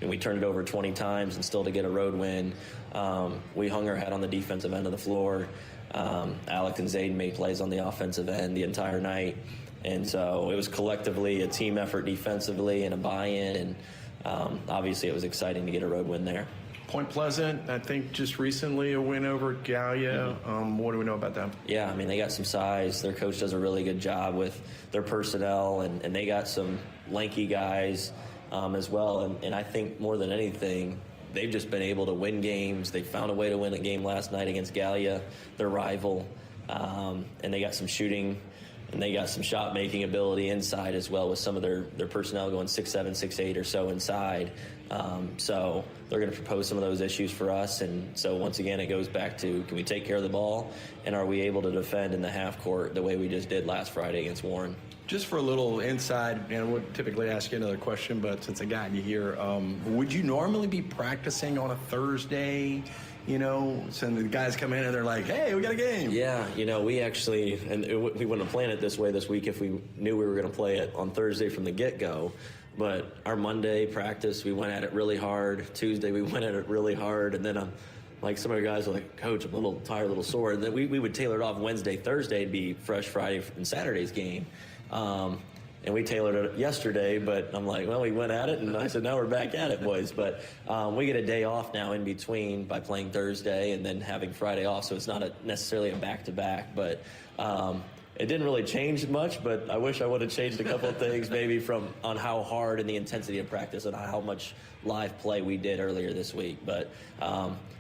and we turned it over 20 times and still to get a road win. We hung our head on the defensive end of the floor. Alec and Zayden made plays on the offensive end the entire night. And so it was collectively a team effort defensively and a buy-in. And obviously it was exciting to get a road win there. Point Pleasant, I think just recently a win over Gallia. What do we know about them? Yeah, I mean, they got some size. Their coach does a really good job with their personnel, and they got some lanky guys as well. And I think more than anything, they've just been able to win games. They found a way to win a game last night against Gallia, their rival, and they got some shooting. And they got some shot-making ability inside as well with some of their personnel going 6'7", 6'8", or so inside. So they're going to propose some of those issues for us. And so once again, it goes back to, can we take care of the ball? And are we able to defend in the half court the way we just did last Friday against Warren? Just for a little inside, and I would typically ask you another question, but since I got you here, would you normally be practicing on a Thursday? You know, so the guys come in and they're like, hey, we got a game. Yeah, you know, we actually, and we wouldn't have planned it this way this week if we knew we were going to play it on Thursday from the get-go. But our Monday practice, we went at it really hard. Tuesday, we went at it really hard. And then like some of our guys are like, Coach, I'm a little tired, a little sore. And then we would tailor it off Wednesday, Thursday to be fresh Friday and Saturday's game. And we tailored it yesterday, but I'm like, well, we went at it, and I said, now we're back at it, boys. But we get a day off now in between by playing Thursday and then having Friday off, so it's not necessarily a back-to-back. But it didn't really change much, but I wish I would have changed a couple of things maybe on how hard and the intensity of practice and how much live play we did earlier this week. But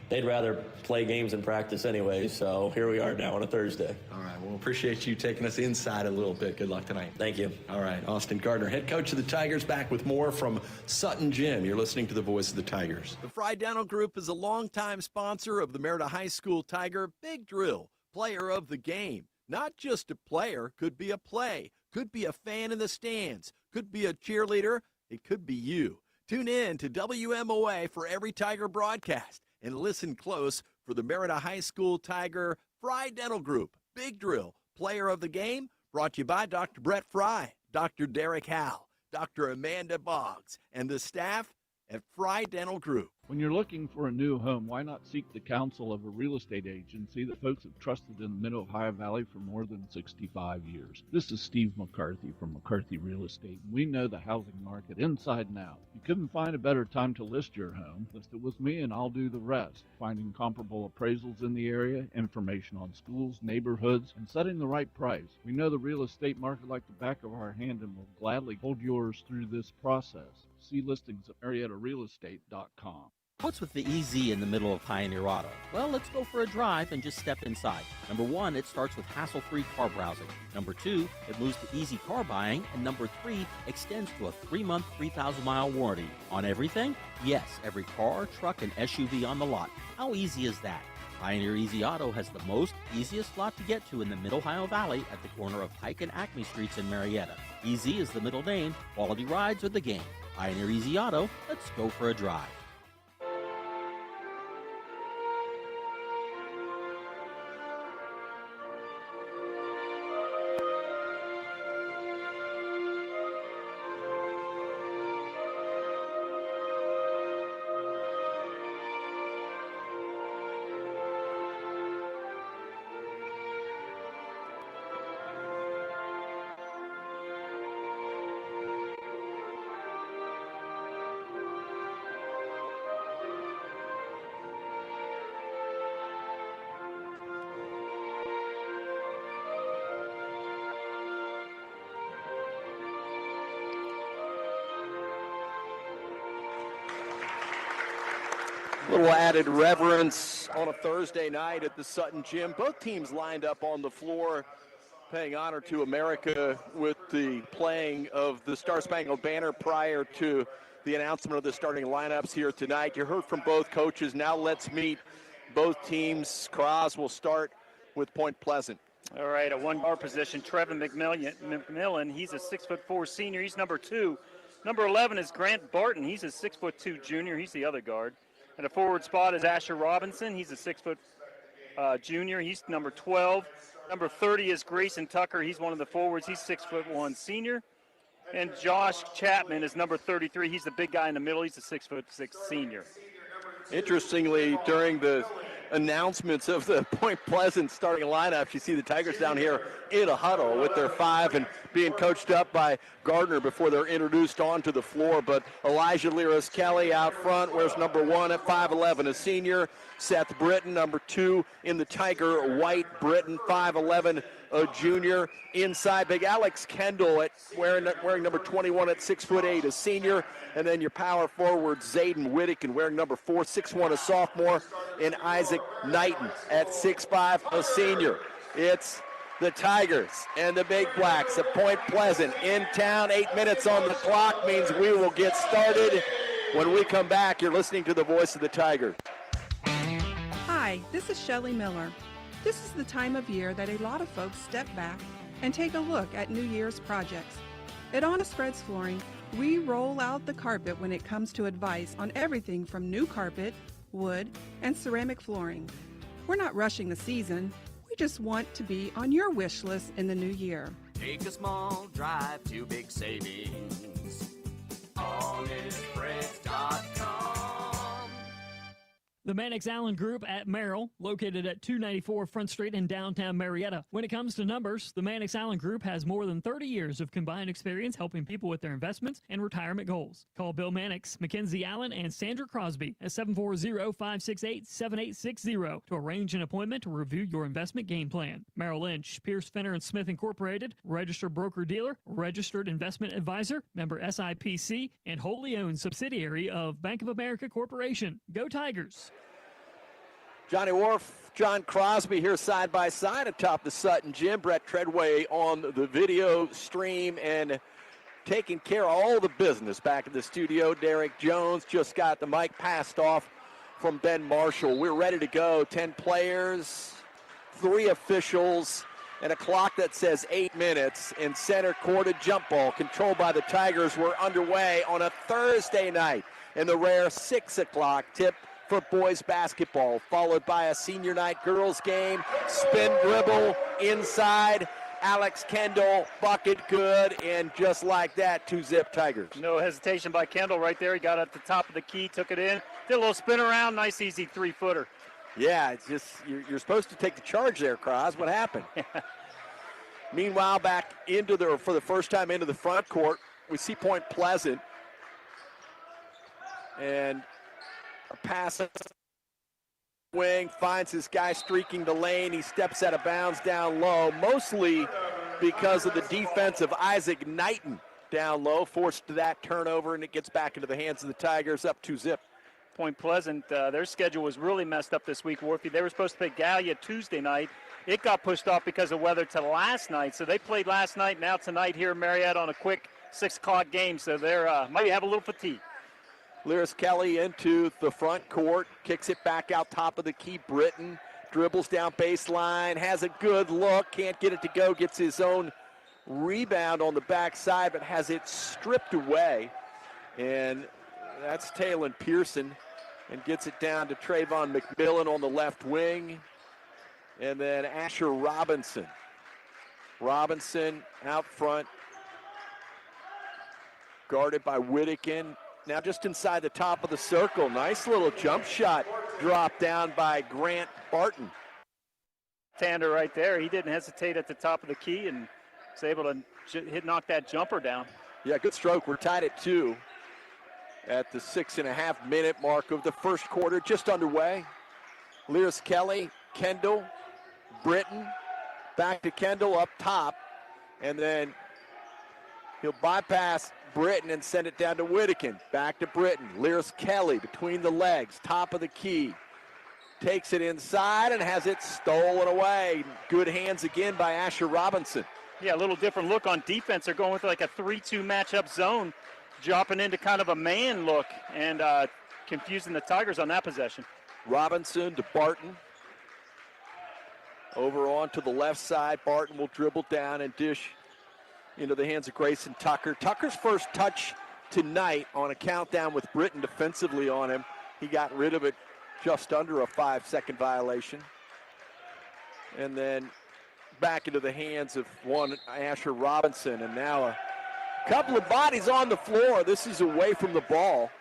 they'd rather play games and practice anyway, so here we are now on a Thursday. All right, well, appreciate you taking us inside a little bit. Good luck tonight. Thank you. All right, Austin Gardner, head coach of the Tigers, back with more from Sutton Gym. You're listening to the voice of the Tigers. The Fry Dental Group is a longtime sponsor of the Marietta High School Tiger Big Drill, player of the game. Not just a player, could be a play, could be a fan in the stands, could be a cheerleader, it could be you. Tune in to WMOA for every Tiger broadcast and listen close for the Marietta High School Tiger Fry Dental Group Big Drill, player of the game, brought to you by Dr. Brett Fry, Dr. Derek Howe, Dr. Amanda Boggs, and the staff at Fry Dental Group. When you're looking for a new home, why not seek the counsel of a real estate agency that folks have trusted in the Mid-Ohio Valley for more than 65 years? This is Steve McCarthy from McCarthy Real Estate, and we know the housing market inside and out. You couldn't find a better time to list your home. List it with me and I'll do the rest. Finding comparable appraisals in the area, information on schools, neighborhoods, and setting the right price. We know the real estate market like the back of our hand and will gladly hold yours through this process. See listings at MariettaRealEstate.com. What's with the EZ in the middle of Pioneer Auto? Well, let's go for a drive and just step inside. Number one, it starts with hassle-free car browsing. Number two, it moves to easy car buying. And number three, extends to a 3-month, 3,000-mile warranty. On everything? Yes, every car, truck, and SUV on the lot. How easy is that? Pioneer Easy Auto has the easiest lot to get to in the Mid-Ohio Valley at the corner of Pike and Acme Streets in Marietta. Easy is the middle name. Quality rides are the game. Pioneer Easy Auto, let's go for a drive. Little added reverence on a Thursday night at the Sutton Gym. Both teams lined up on the floor, paying honor to America with the playing of the Star Spangled Banner prior to the announcement of the starting lineups here tonight. You heard from both coaches. Now let's meet both teams. Cross will start with Point Pleasant. All right, a one-guard position, Trevin McMillan. He's a 6'4" senior. He's number 2. Number 11 is Grant Barton. He's a 6'2" junior. He's the other guard. And the forward spot is Asher Robinson. He's a 6' junior. He's number 12. Number 30 is Grayson Tucker. He's one of the forwards. He's 6'1" senior. And Josh Chapman is number 33. He's the big guy in the middle. He's a 6'6" senior. Interestingly, during the announcements of the Point Pleasant starting lineup, you see the Tigers down here in a huddle with their 5 and being coached up by Gardner before they're introduced onto the floor. But Elijah Lyris Kelly out front, wears number 1 at 5'11", a senior. Seth Britton, number 2 in the Tiger white. Britton, 5'11", a junior. Inside, big Alex Kendall wearing number 21 at 6'8", a senior. And then your power forward, Zayden Whittakin, wearing number 4, 6'1", a sophomore. And Isaac Knighton at 6'5", a senior. It's the Tigers and the Big Blacks at Point Pleasant in town. 8 minutes on the clock means we will get started. When we come back, you're listening to the voice of the Tigers. Hi, this is Shelley Miller. This is the time of year that a lot of folks step back and take a look at New Year's projects. At Honest Spreads Flooring, we roll out the carpet when it comes to advice on everything from new carpet, wood, and ceramic flooring. We're not rushing the season. We just want to be on your wish list in the new year. Take a small drive to big savings. HonestSpreads.com. The Mannix Allen Group at Merrill, located at 294 Front Street in downtown Marietta. When it comes to numbers, the Mannix Allen Group has more than 30 years of combined experience helping people with their investments and retirement goals. Call Bill Mannix, Mackenzie Allen, and Sandra Crosby at 740-568-7860 to arrange an appointment to review your investment game plan. Merrill Lynch, Pierce, Fenner & Smith Incorporated, registered broker-dealer, registered investment advisor, member SIPC, and wholly owned subsidiary of Bank of America Corporation. Go Tigers! Johnny Wharf, John Crosby here side by side atop the Sutton Gym. Brett Treadway on the video stream and taking care of all the business back in the studio. Derek Jones just got the mic passed off from Ben Marshall. We're ready to go. 10 players, 3 officials, and a clock that says 8 minutes. In center court, a jump ball controlled by the Tigers. We're underway on a Thursday night in the rare 6 o'clock tip for boys basketball, followed by a senior night girls game. Spin dribble inside. Alex Kendall, bucket good, and just like that, 2-zip Tigers. No hesitation by Kendall right there. He got at the top of the key, took it in, did a little spin around, nice easy 3-footer. Yeah, it's just, you're supposed to take the charge there, Cros. What happened? Meanwhile, back for the first time into the front court, we see Point Pleasant. And a pass wing, finds this guy streaking the lane. He steps out of bounds down low, mostly because of the defense of Isaac Knighton down low, forced that turnover, and it gets back into the hands of the Tigers, up 2-zip. Point Pleasant, their schedule was really messed up this week, Wolfie. They were supposed to play Gallia Tuesday night. It got pushed off because of weather to last night. So they played last night, now tonight here in Marietta on a quick 6 o'clock game. So they're might have a little fatigue. Lyris Kelly into the front court, kicks it back out top of the key. Britton dribbles down baseline, has a good look, can't get it to go, gets his own rebound on the backside, but has it stripped away. And that's Talon Pearson, and gets it down to Trayvon McMillan on the left wing. And then Asher Robinson. Robinson out front, guarded by Whittakin. Now just inside the top of the circle. Nice little jump shot drop down by Grant Barton. Tander right there. He didn't hesitate at the top of the key and was able to knock that jumper down. Yeah, good stroke. We're tied at 2 at the 6.5 minute mark of the first quarter, just underway. Lyris Kelly, Kendall, Britton, back to Kendall up top, and then he'll bypass Britton and send it down to Whittakin. Back to Britton. Lyris Kelly between the legs, top of the key. Takes it inside and has it stolen away. Good hands again by Asher Robinson. Yeah, a little different look on defense. They're going with like a 3-2 matchup zone, dropping into kind of a man look and confusing the Tigers on that possession. Robinson to Barton. Over on to the left side. Barton will dribble down and dish into the hands of Grayson Tucker. Tucker's first touch tonight on a countdown with Britton defensively on him. He got rid of it just under a 5-second violation. And then back into the hands of one Asher Robinson, and now a Couple of bodies on the floor. This is away from the ball.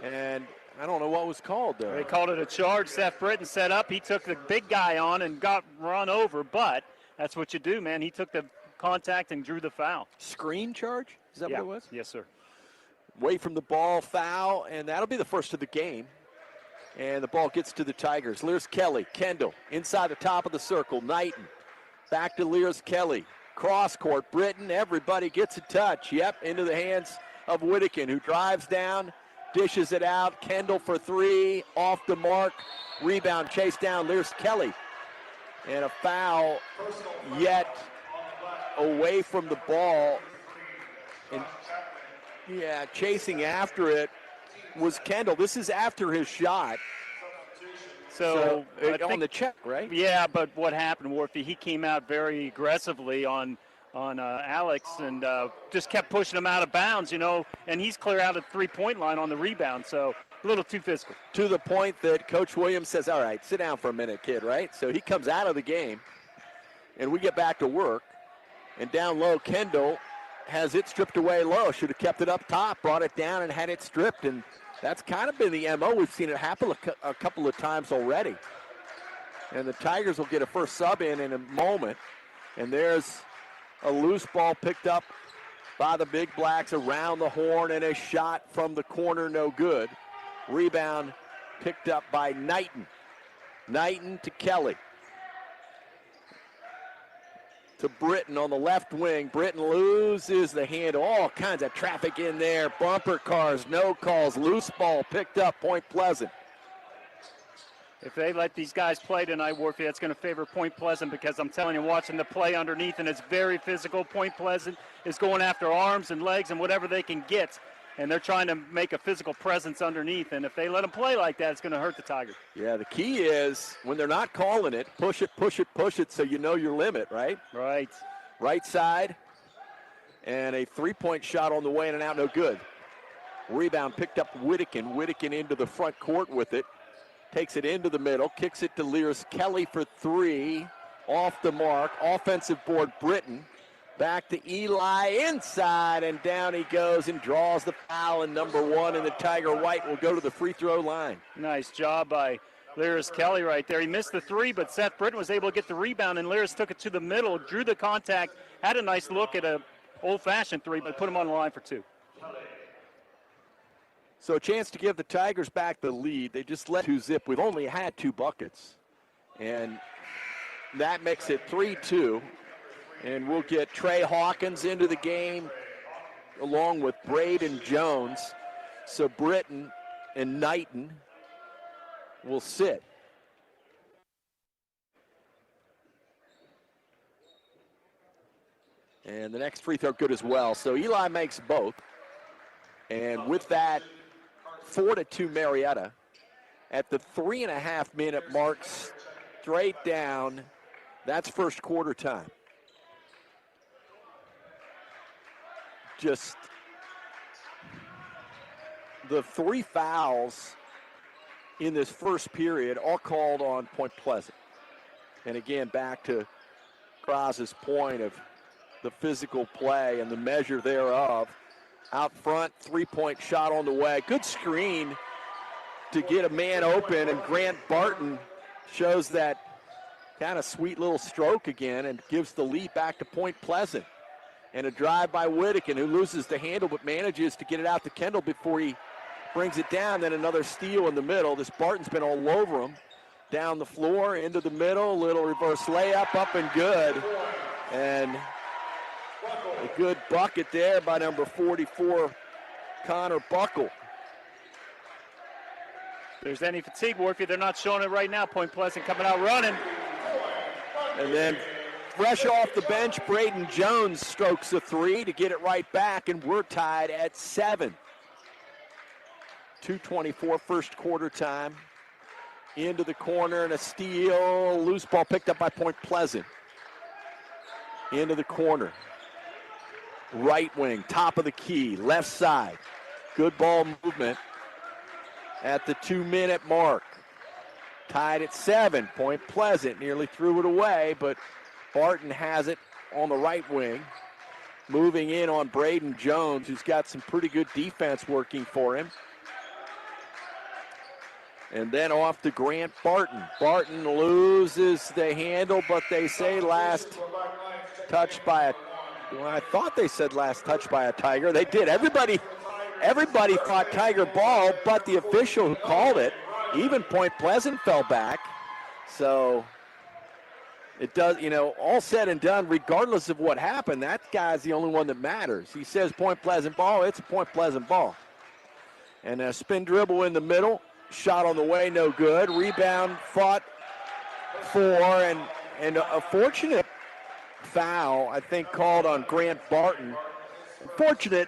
And I don't know what was called there. They called it a charge. Seth Britton set up. He took the big guy on and got run over, but that's what you do, man. He took the contact and drew the foul. Screen charge? Is that what it was? Yes, sir. Away from the ball, foul, and that'll be the first of the game. And the ball gets to the Tigers. Lears Kelly, Kendall, inside the top of the circle. Knighton, back to Lears Kelly. Cross court, Britton, everybody gets a touch. Yep, into the hands of Whittakin, who drives down, dishes it out. Kendall for three, off the mark. Rebound, chase down, Lears Kelly. And a foul yet away from the ball. And yeah, chasing after it was Kendall. This is after his shot. So on the check, right? Yeah, but what happened, Warfy, he came out very aggressively on Alex and just kept pushing him out of bounds, and he's clear out at the three-point line on the rebound, so a little too physical. To the point that Coach Williams says, all right, sit down for a minute, kid, right? So he comes out of the game, and we get back to work. And down low, Kendall has it stripped away low. Should have kept it up top, brought it down, and had it stripped. And that's kind of been the MO. We've seen it happen a couple of times already. And the Tigers will get a first sub in a moment. And there's a loose ball picked up by the Big Blacks around the horn, and a shot from the corner, no good. Rebound picked up by Knighton. Knighton to Kelly. To Britton on the left wing. Britton loses the handle. All kinds of traffic in there. Bumper cars, no calls. Loose ball picked up, Point Pleasant. If they let these guys play tonight, Warfy, that's going to favor Point Pleasant, because I'm telling you, watching the play underneath, and it's very physical. Point Pleasant is going after arms and legs and whatever they can get, and they're trying to make a physical presence underneath. And if they let them play like that, it's going to hurt the Tigers. Yeah, the key is when they're not calling it, push it, push it, push it, so you know your limit, right? Right. Right side, and a three-point shot on the way in and out, no good. Rebound picked up Whittakin. Whittakin into the front court with it. Takes it into the middle, kicks it to Lears Kelly for three. Off the mark, offensive board, Britton. Back to Eli inside, and down he goes and draws the foul, and number one, and the Tiger White will go to the free throw line. Nice job by Lears Kelly right there. He missed the three, but Seth Britton was able to get the rebound, and Lears took it to the middle, drew the contact, had a nice look at a old-fashioned three, but put him on the line for two. So a chance to give the Tigers back the lead. They just let 2-zip. We've only had 2 buckets, and that makes it 3-2. And we'll get Trey Hawkins into the game along with Braden Jones. So Britton and Knighton will sit. And the next free throw good as well. So Eli makes both. And with that, 4-2 Marietta. At the 3.5-minute mark, straight down, that's first quarter time. Just the 3 fouls in this first period, all called on Point Pleasant. And again, back to Krause's point of the physical play and the measure thereof. Out front, 3-point shot on the way. Good screen to get a man open, and Grant Barton shows that kind of sweet little stroke again and gives the lead back to Point Pleasant. And a drive by Whittakin, who loses the handle but manages to get it out to Kendall before he brings it down. Then another steal in the middle. This Barton's been all over him. Down the floor, into the middle, little reverse layup, up and good. And a good bucket there by number 44, Connor Buckle. If there's any fatigue, Warfy, they're not showing it right now. Point Pleasant coming out running. And then fresh off the bench, Braden Jones strokes a 3 to get it right back, and we're tied at 7. 2:24 first quarter time. Into the corner and a steal. Loose ball picked up by Point Pleasant. Into the corner. Right wing, top of the key, left side. Good ball movement at the 2-minute mark. Tied at 7. Point Pleasant nearly threw it away, but Barton has it on the right wing. moving in on Braden Jones, who's got some pretty good defense working for him. And then off to Grant Barton. Barton loses the handle, but they say last touched by a, well, I thought they said last touched by a Tiger. They did. Everybody thought Tiger ball, but the official who called it, even Point Pleasant fell back. So it does, all said and done, regardless of what happened, that guy's the only one that matters. He says Point Pleasant ball, it's a Point Pleasant ball. And a spin dribble in the middle. Shot on the way, no good. Rebound fought for, and a fortunate foul, I think, called on Grant Barton. Fortunate,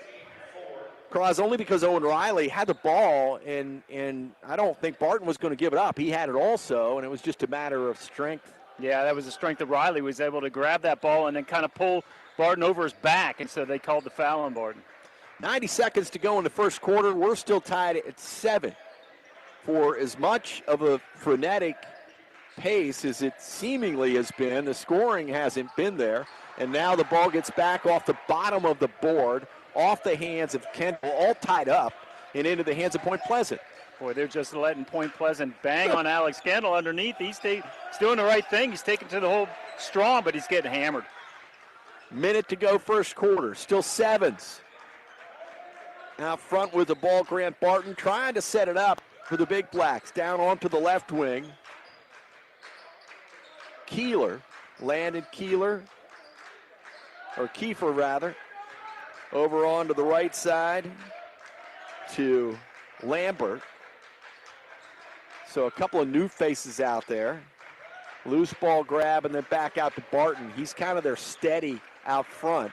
Cross, only because Owen Riley had the ball, and I don't think Barton was going to give it up. He had it also, and it was just a matter of strength. Yeah, that was the strength of Riley. Was able to grab that ball and then kind of pull Barton over his back, and so they called the foul on Barton. 90 seconds to go in the first quarter. We're still tied at 7. For as much of a frenetic pace as it seemingly has been, the scoring hasn't been there. And now the ball gets back off the bottom of the board, off the hands of Kendall, all tied up, and into the hands of Point Pleasant. Boy, they're just letting Point Pleasant bang on Alex Kendall underneath. He's doing the right thing. He's taking to the hole strong, but he's getting hammered. Minute to go first quarter. Still 7s. Out front with the ball, Grant Barton trying to set it up for the Big Blacks. Down onto the left wing. Landon Keeler, or Kiefer rather, over onto the right side to Lambert. So a couple of new faces out there. Loose ball grab and then back out to Barton. He's kind of their steady out front.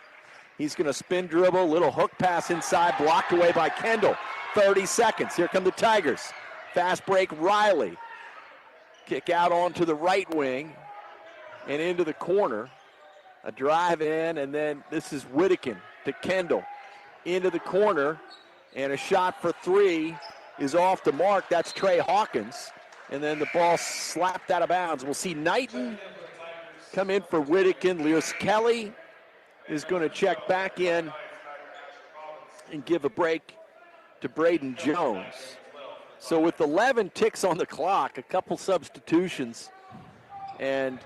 He's going to spin dribble, little hook pass inside, blocked away by Kendall. 30 seconds. Here come the Tigers. Fast break, Riley. Kick out onto the right wing and into the corner. A drive in, and then this is Whittakin to Kendall. Into the corner, and a shot for 3 is off the mark. That's Trey Hawkins. And then the ball slapped out of bounds. We'll see Knighton come in for Whittakin. Lewis Kelly is going to check back in and give a break to Braden Jones. So with 11 ticks on the clock, a couple substitutions, and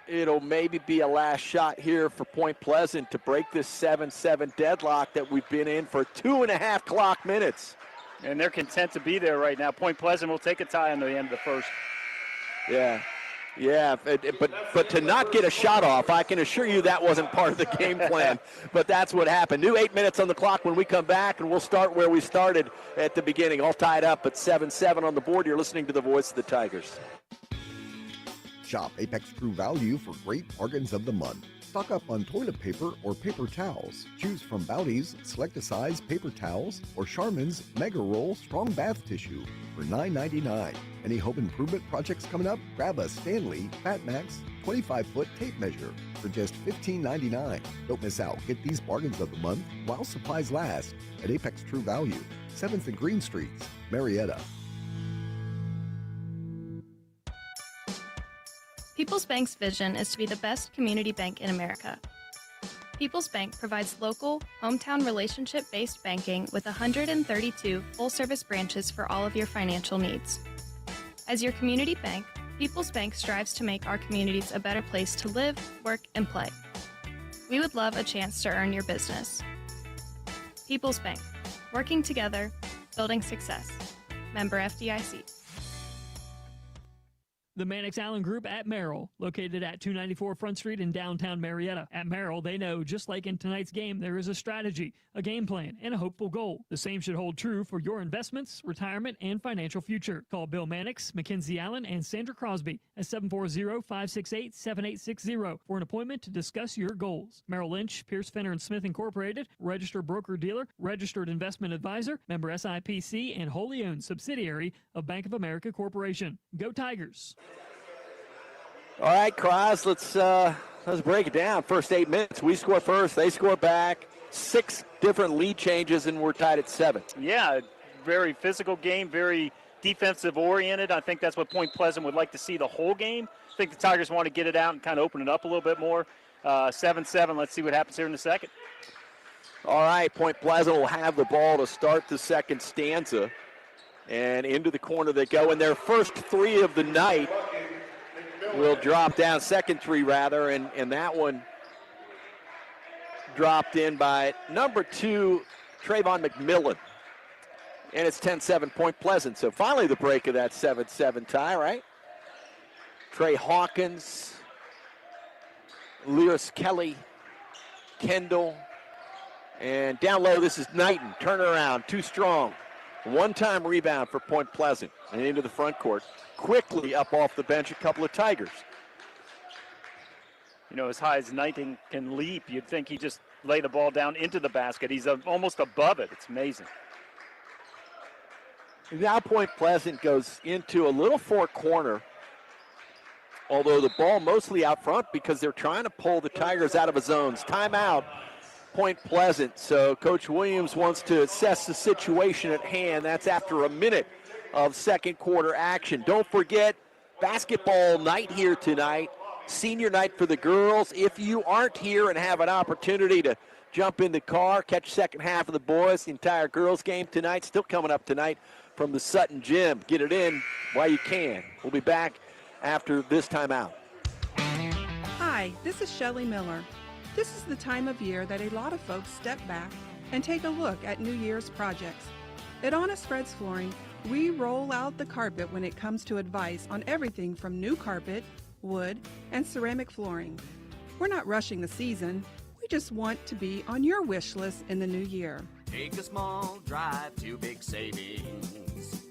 it'll maybe be a last shot here for Point Pleasant to break this 7-7 deadlock that we've been in for 2.5 clock minutes. And they're content to be there right now. Point Pleasant will take a tie on the end of the first. Yeah, but to not get a shot off, I can assure you that wasn't part of the game plan. But that's what happened. New 8 minutes on the clock when we come back, and we'll start where we started at the beginning. All tied up at 7-7 on the board. You're listening to the voice of the Tigers. Shop Apex True Value for great bargains of the month. Stock up on toilet paper or paper towels. Choose from Bowdy's Select a Size Paper Towels or Charmin's Mega Roll Strong Bath Tissue for $9.99. Any home improvement projects coming up? Grab a Stanley Fat Max 25-foot tape measure for just $15.99. Don't miss out. Get these bargains of the month while supplies last at Apex True Value, 7th and Green Streets, Marietta. People's Bank's vision is to be the best community bank in America. People's Bank provides local, hometown relationship-based banking with 132 full-service branches for all of your financial needs. As your community bank, People's Bank strives to make our communities a better place to live, work, and play. We would love a chance to earn your business. People's Bank, working together, building success. Member FDIC. The Mannix Allen Group at Merrill, located at 294 Front Street in downtown Marietta. At Merrill, they know, just like in tonight's game, there is a strategy, a game plan, and a hopeful goal. The same should hold true for your investments, retirement, and financial future. Call Bill Mannix, Mackenzie Allen, and Sandra Crosby at 740-568-7860 for an appointment to discuss your goals. Merrill Lynch, Pierce, Fenner & Smith Incorporated, registered broker-dealer, registered investment advisor, member SIPC, and wholly owned subsidiary of Bank of America Corporation. Go Tigers! All right, Kraz, let's break it down. First 8 minutes, we score first, they score back. 6 different lead changes, and we're tied at 7. Yeah, very physical game, very defensive-oriented. I think that's what Point Pleasant would like to see the whole game. I think the Tigers want to get it out and kind of open it up a little bit more. 7-7. Let's see what happens here in the second. All right, Point Pleasant will have the ball to start the second stanza. And into the corner they go. And their first three of the night will drop down, second three rather, and that one dropped in by number 2, Trayvon McMillan. And it's 10-7 Point Pleasant. So finally the break of that 7-7 tie, right? Trey Hawkins, Lyris Kelly, Kendall, and down low this is Knighton. Turnaround, too strong. One-time rebound for Point Pleasant and into the front court. Quickly up off the bench, a couple of Tigers. You know, as high as Knighton can leap, you'd think he just lay the ball down into the basket. He's almost above it. It's amazing. Now Point Pleasant goes into a little four corner, although the ball mostly out front because they're trying to pull the Tigers out of the zones. Timeout, Point Pleasant. So Coach Williams wants to assess the situation at hand. That's after a minute of second quarter action. Don't forget, basketball night here tonight. Senior night for the girls. If you aren't here and have an opportunity to jump in the car, catch second half of the boys, the entire girls game tonight, still coming up tonight from the Sutton Gym. Get it in while you can. We'll be back after this timeout. Hi, this is Shelley Miller. This is the time of year that a lot of folks step back and take a look at New Year's projects. At Honest Fred's Flooring, we roll out the carpet when it comes to advice on everything from new carpet, wood, and ceramic flooring. We're not rushing the season. We just want to be on your wish list in the new year. Take a small drive to big savings.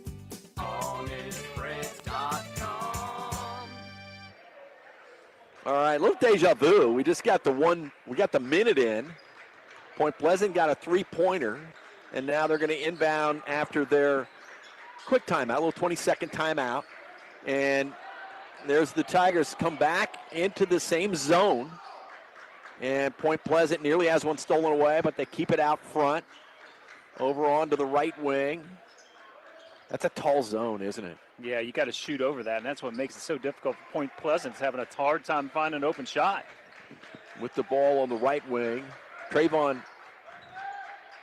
HonestFreds.com. All right, a little deja vu. We just got the minute in. Point Pleasant got a three-pointer, and now they're going to inbound after their quick timeout, a little 20-second timeout. And there's the Tigers come back into the same zone. And Point Pleasant nearly has one stolen away, but they keep it out front. Over onto the right wing. That's a tall zone, isn't it? Yeah, you got to shoot over that, and that's what makes it so difficult for Point Pleasant. It's having a hard time finding an open shot. With the ball on the right wing, Trayvon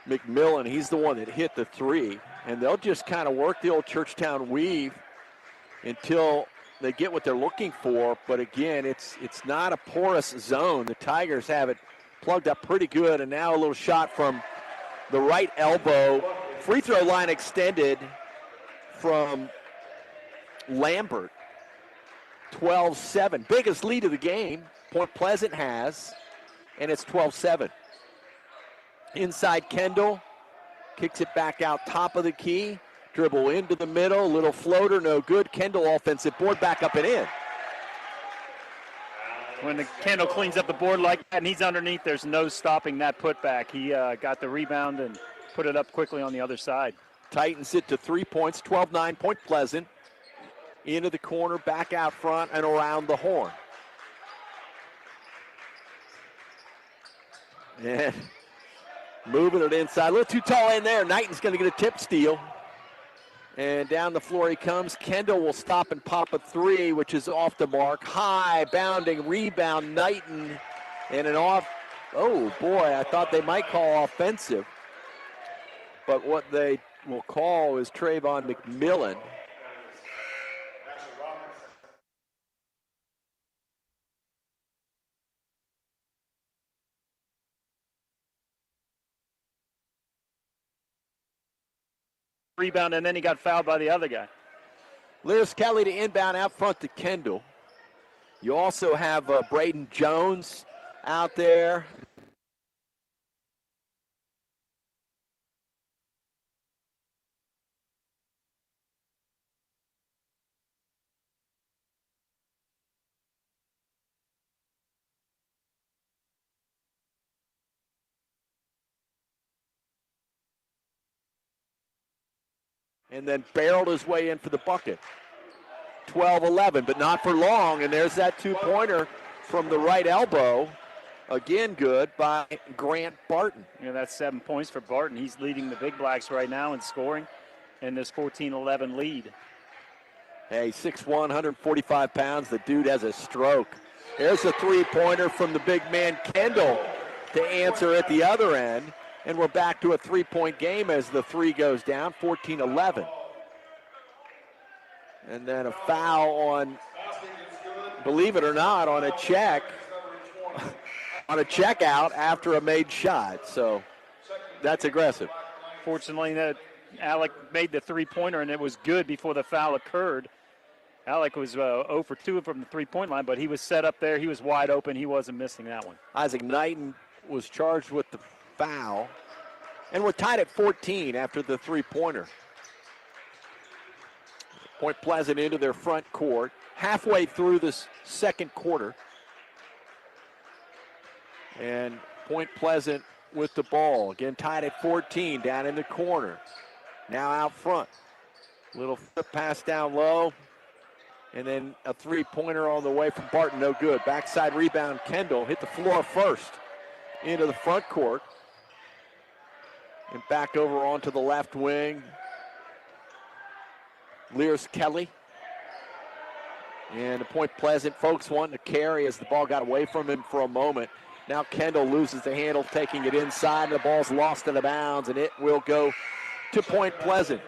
McMillan, he's the one that hit the three. And they'll just kind of work the old Churchtown weave until they get what they're looking for. But again, it's not a porous zone. The Tigers have it plugged up pretty good. And now a little shot from the right elbow. Free throw line extended from Lambert. 12-7. Biggest lead of the game Point Pleasant has. And it's 12-7. Inside Kendall. Kicks it back out top of the key. Dribble into the middle. Little floater, no good. Kendall offensive board back up and in. When the Kendall cleans up the board like that and he's underneath, there's no stopping that putback. He got the rebound and put it up quickly on the other side. Titans it to 3 points, 12-9, Point Pleasant. Into the corner, back out front, and around the horn. And moving it inside. A little too tall in there. Knighton's going to get a tip steal. And down the floor he comes. Kendall will stop and pop a three, which is off the mark. High, bounding, rebound, Knighton. And an off. Oh, boy, I thought they might call offensive. But what they will call is Trayvon McMillan. Rebound, and then he got fouled by the other guy. Lyris Kelly to inbound out front to Kendall. You also have Braden Jones out there. And then barreled his way in for the bucket. 12-11, but not for long. And there's that two-pointer from the right elbow. Again, good by Grant Barton. Yeah, that's 7 points for Barton. He's leading the Big Blacks right now in scoring in this 14-11 lead. Hey, 6'1", 145 pounds. The dude has a stroke. There's a three-pointer from the big man Kendall to answer at the other end. And we're back to a three-point game as the three goes down, 14-11. And then a foul on, believe it or not, on a check, on a checkout after a made shot. So that's aggressive. Fortunately, that Alec made the three-pointer, and it was good before the foul occurred. Alec was 0 for 2 from the three-point line, but he was set up there. He was wide open. He wasn't missing that one. Isaac Knighton was charged with the foul. And we're tied at 14 after the three-pointer. Point Pleasant into their front court. Halfway through this second quarter. And Point Pleasant with the ball. Again, tied at 14 down in the corner. Now out front. Little flip pass down low. And then a three-pointer on the way from Barton, no good. Backside rebound, Kendall hit the floor first into the front court. And back over onto the left wing. Lears Kelly. And the Point Pleasant folks wanting to carry as the ball got away from him for a moment. Now Kendall loses the handle, taking it inside, and the ball's lost out of bounds, and it will go to Point Pleasant.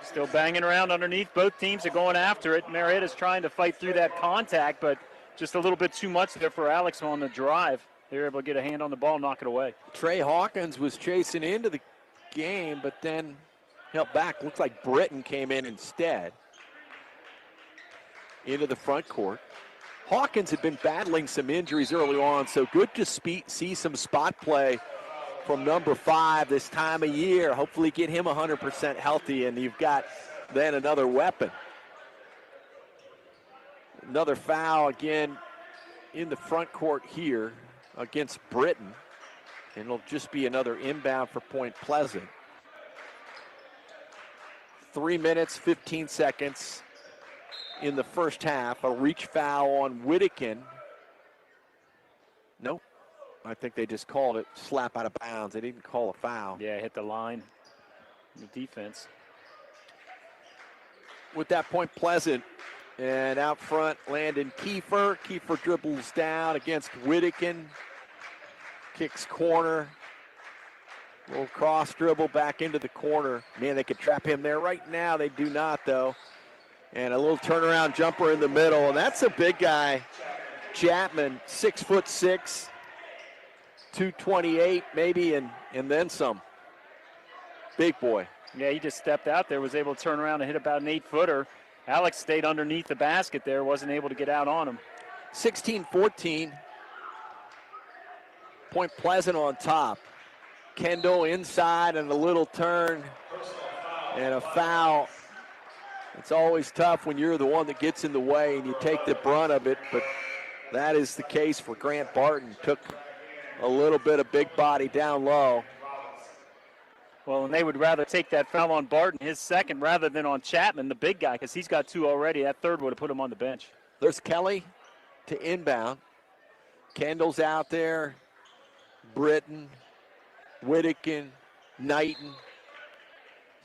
Still banging around underneath. Both teams are going after it. Marietta's trying to fight through that contact, but just a little bit too much there for Alex on the drive. They were able to get a hand on the ball and knock it away. Trey Hawkins was chasing into the game, but then helped back. Looks like Britton came in instead. Into the front court. Hawkins had been battling some injuries early on, so good to see some spot play from number 5 this time of year. Hopefully get him 100% healthy, and you've got then another weapon. Another foul again in the front court here against Britton, and it'll just be another inbound for Point Pleasant. 3 minutes, 15 seconds in the first half. A reach foul on Whittakin. Nope. I think they just called it slap out of bounds. They didn't call a foul. Yeah, hit the line. The defense. With that, Point Pleasant. And out front, Landon Kiefer. Kiefer dribbles down against Whittakin. Kicks corner. Little cross dribble back into the corner. Man, they could trap him there right now. They do not, though. And a little turnaround jumper in the middle. And that's a big guy. Chapman, 6'6", 228 maybe, and then some. Big boy. Yeah, he just stepped out there, was able to turn around and hit about an 8-footer. Alex stayed underneath the basket there, wasn't able to get out on him. 16-14. Point Pleasant on top. Kendall inside and a little turn and a foul. It's always tough when you're the one that gets in the way and you take the brunt of it, but that is the case for Grant Barton. Took a little bit of big body down low. Well, and they would rather take that foul on Barton, his second, rather than on Chapman, the big guy, because he's got 2 already. That third would have put him on the bench. There's Kelly to inbound. Kendall's out there. Britton, Whittakin, Knighton.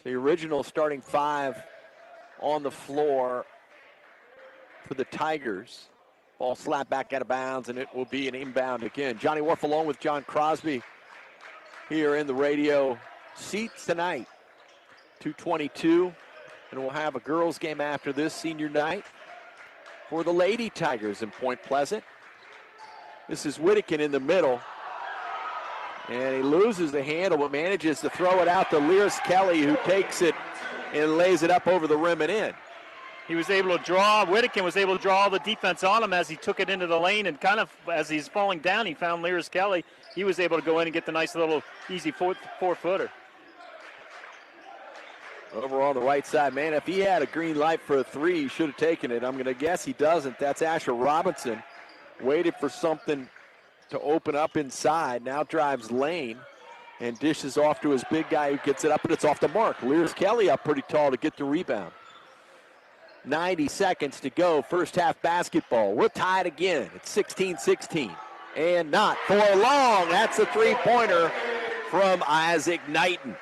The original starting 5 on the floor for the Tigers. Ball slapped back out of bounds, and it will be an inbound again. Johnny Wolf along with John Crosby here in the radio seats tonight. 2:22, and we'll have a girls game after this senior night for the Lady Tigers in Point Pleasant. This is Whittakin in the middle, and he loses the handle but manages to throw it out to Lears Kelly, who takes it and lays it up over the rim and in. He was able to draw, Whittakin was able to draw all the defense on him as he took it into the lane, and kind of as he's falling down, he found Lears Kelly. He was able to go in and get the nice little easy 4-footer. Over on the right side, man, if he had a green light for a 3, he should have taken it. I'm going to guess he doesn't. That's Asher Robinson. Waited for something to open up inside. Now drives lane and dishes off to his big guy who gets it up, and it's off the mark. Lears Kelly up pretty tall to get the rebound. 90 seconds to go, first half basketball. We're tied again. It's 16-16. And not for long. That's a three-pointer from Isaac Knighton.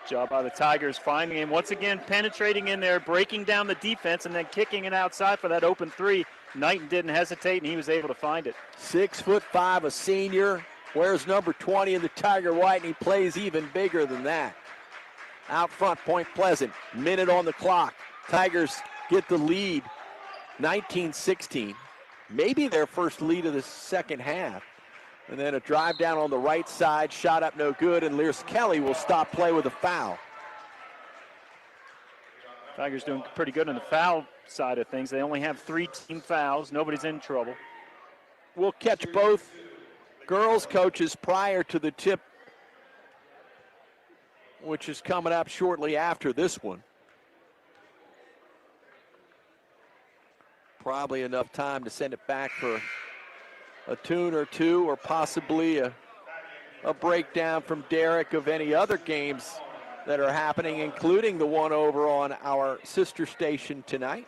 Job by the Tigers finding him once again, penetrating in there, breaking down the defense, and then kicking it outside for that open 3. Knighton didn't hesitate, and he was able to find it. 6'5", a senior, wears number 20 in the Tiger White, and he plays even bigger than that. Out front, Point Pleasant, minute on the clock. Tigers get the lead, 19-16. Maybe their first lead of the second half. And then a drive down on the right side, shot up no good, and Lierce Kelly will stop play with a foul. Tigers doing pretty good on the foul side of things. They only have 3 team fouls. Nobody's in trouble. We'll catch both girls' coaches prior to the tip, which is coming up shortly after this one. Probably enough time to send it back for a tune or two, or possibly a breakdown from Derek of any other games that are happening, including the one over on our sister station tonight.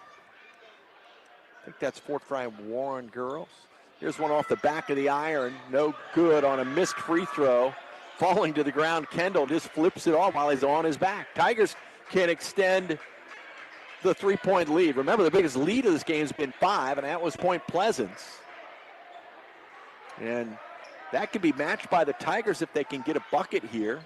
I think that's Fort Fry Warren girls. Here's one off the back of the iron. No good on a missed free throw. Falling to the ground, Kendall just flips it off while he's on his back. Tigers can extend the 3-point lead. Remember, the biggest lead of this game has been 5, and that was Point Pleasant's. And that could be matched by the Tigers if they can get a bucket here.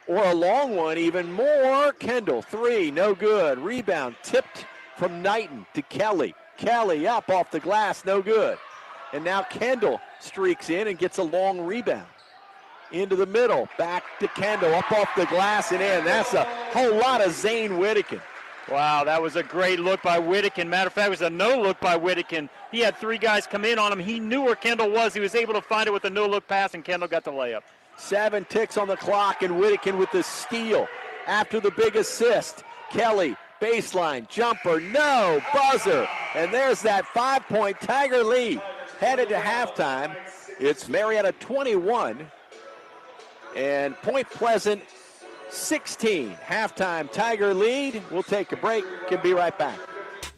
Or a long one, even more. Kendall, 3, no good. Rebound tipped from Knighton to Kelly. Kelly up off the glass, no good. And now Kendall streaks in and gets a long rebound. Into the middle, back to Kendall, up off the glass and in. That's a whole lot of Zane Whittakin. Wow, that was a great look by Whittakin. Matter of fact, it was a no-look by Whittakin. He had 3 guys come in on him. He knew where Kendall was. He was able to find it with a no-look pass, and Kendall got the layup. 7 ticks on the clock, and Whittakin with the steal after the big assist. Kelly, baseline, jumper, no, buzzer. And there's that 5-point Tiger lead. Headed to halftime, it's Marietta 21 and Point Pleasant 16. Halftime Tiger lead. We'll take a break. Can be right back.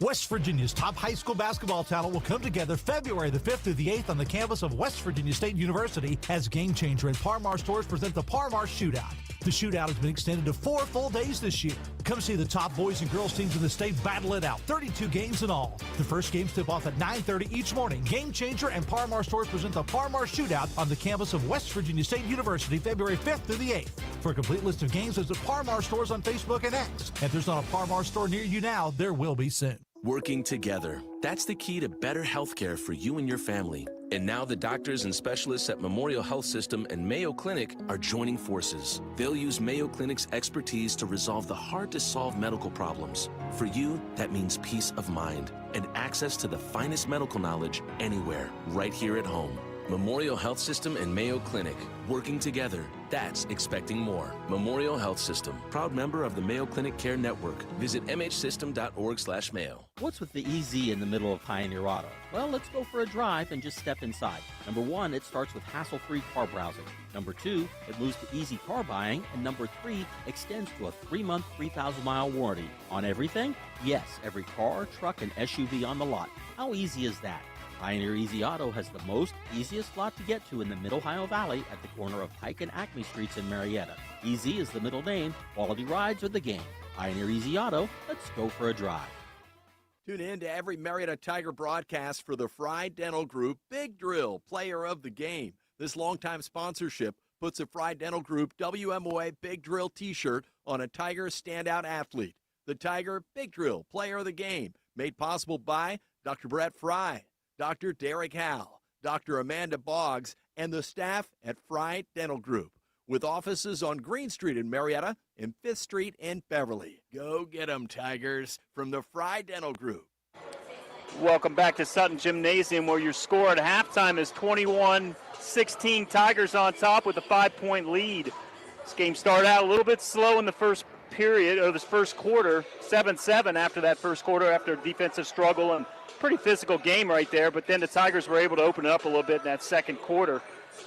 West Virginia's top high school basketball talent will come together February the 5th through the 8th on the campus of West Virginia State University as Game Changer and Parmar stores present the Parmar Shootout. The shootout has been extended to 4 full days this year. Come see the top boys and girls teams in the state battle it out. 32 games in all. The first games tip off at 9:30 each morning. Game Changer and Parmar stores present the Parmar Shootout on the campus of West Virginia State University February 5th through the 8th. For a complete list of games, visit Parmar stores on Facebook and X. If there's not a Parmar store near you now, there will be soon. Working together. That's the key to better health care for you and your family. And now the doctors and specialists at Memorial Health System and Mayo Clinic are joining forces. They'll use Mayo Clinic's expertise to resolve the hard-to-solve medical problems. For you, that means peace of mind and access to the finest medical knowledge anywhere, right here at home. Memorial Health System and Mayo Clinic. Working together. That's expecting more. Memorial Health System. Proud member of the Mayo Clinic Care Network. Visit mhsystem.org/Mayo. What's with the EZ in the middle of Pioneer Auto? Well, let's go for a drive and just step inside. Number 1, it starts with hassle-free car browsing. Number 2, it moves to easy car buying. And number 3, extends to a 3-month, 3,000-mile warranty. On everything? Yes, every car, truck, and SUV on the lot. How easy is that? Pioneer Easy Auto has the easiest lot to get to in the Mid-Ohio Valley at the corner of Pike and Acme Streets in Marietta. Easy is the middle name. Quality rides are the game. Pioneer Easy Auto, let's go for a drive. Tune in to every Marietta Tiger broadcast for the Fry Dental Group Big Drill Player of the Game. This longtime sponsorship puts a Fry Dental Group WMOA Big Drill t-shirt on a Tiger standout athlete. The Tiger Big Drill Player of the Game, made possible by Dr. Brett Fry, Dr. Derek Howell, Dr. Amanda Boggs, and the staff at Fry Dental Group, with offices on Green Street in Marietta and 5th Street in Beverly. Go get 'em, Tigers, from the Fry Dental Group. Welcome back to Sutton Gymnasium, where your score at halftime is 21-16. Tigers on top with a 5-point lead. This game started out a little bit slow in the first period, or this first quarter, 7-7 after that first quarter, after a defensive struggle, and pretty physical game right there. But then the Tigers were able to open it up a little bit in that second quarter.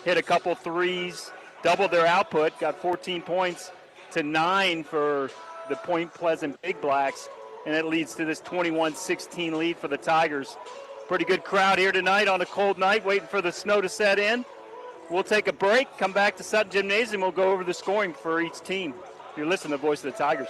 Hit a couple threes, doubled their output, got 14 points to 9 for the Point Pleasant Big Blacks, and it leads to this 21-16 lead for the Tigers. Pretty good crowd here tonight on a cold night, waiting for the snow to set in. We'll take a break, come back to Sutton Gymnasium, we'll go over the scoring for each team. You're listening to the voice of the Tigers.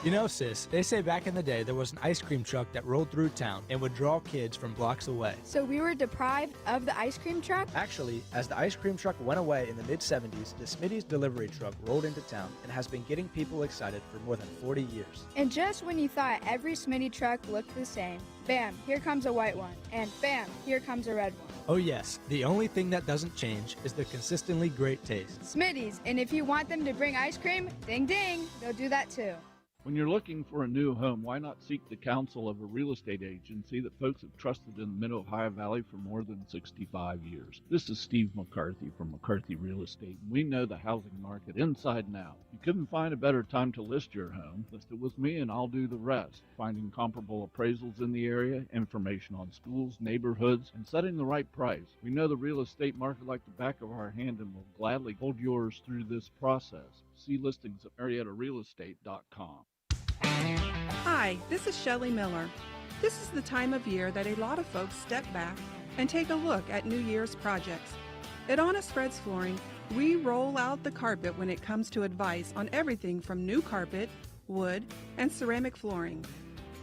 You know, sis, they say back in the day there was an ice cream truck that rolled through town and would draw kids from blocks away. So we were deprived of the ice cream truck? Actually, as the ice cream truck went away in the mid-'70s, the Smitty's delivery truck rolled into town and has been getting people excited for more than 40 years. And just when you thought every Smitty truck looked the same, bam, here comes a white one, and bam, here comes a red one. Oh yes, the only thing that doesn't change is the consistently great taste. Smitty's, and if you want them to bring ice cream, ding ding, they'll do that too. When you're looking for a new home, why not seek the counsel of a real estate agency that folks have trusted in the Mid-Ohio Valley for more than 65 years? This is Steve McCarthy from McCarthy Real Estate, and we know the housing market inside and out. You couldn't find a better time to list your home. List it with me and I'll do the rest. Finding comparable appraisals in the area, information on schools, neighborhoods, and setting the right price. We know the real estate market like the back of our hand and will gladly hold yours through this process. See listings at MariettaRealEstate.com. Hi, this is Shelley Miller. This is the time of year that a lot of folks step back and take a look at New Year's projects. At Honest Fred's Flooring, we roll out the carpet when it comes to advice on everything from new carpet, wood, and ceramic flooring.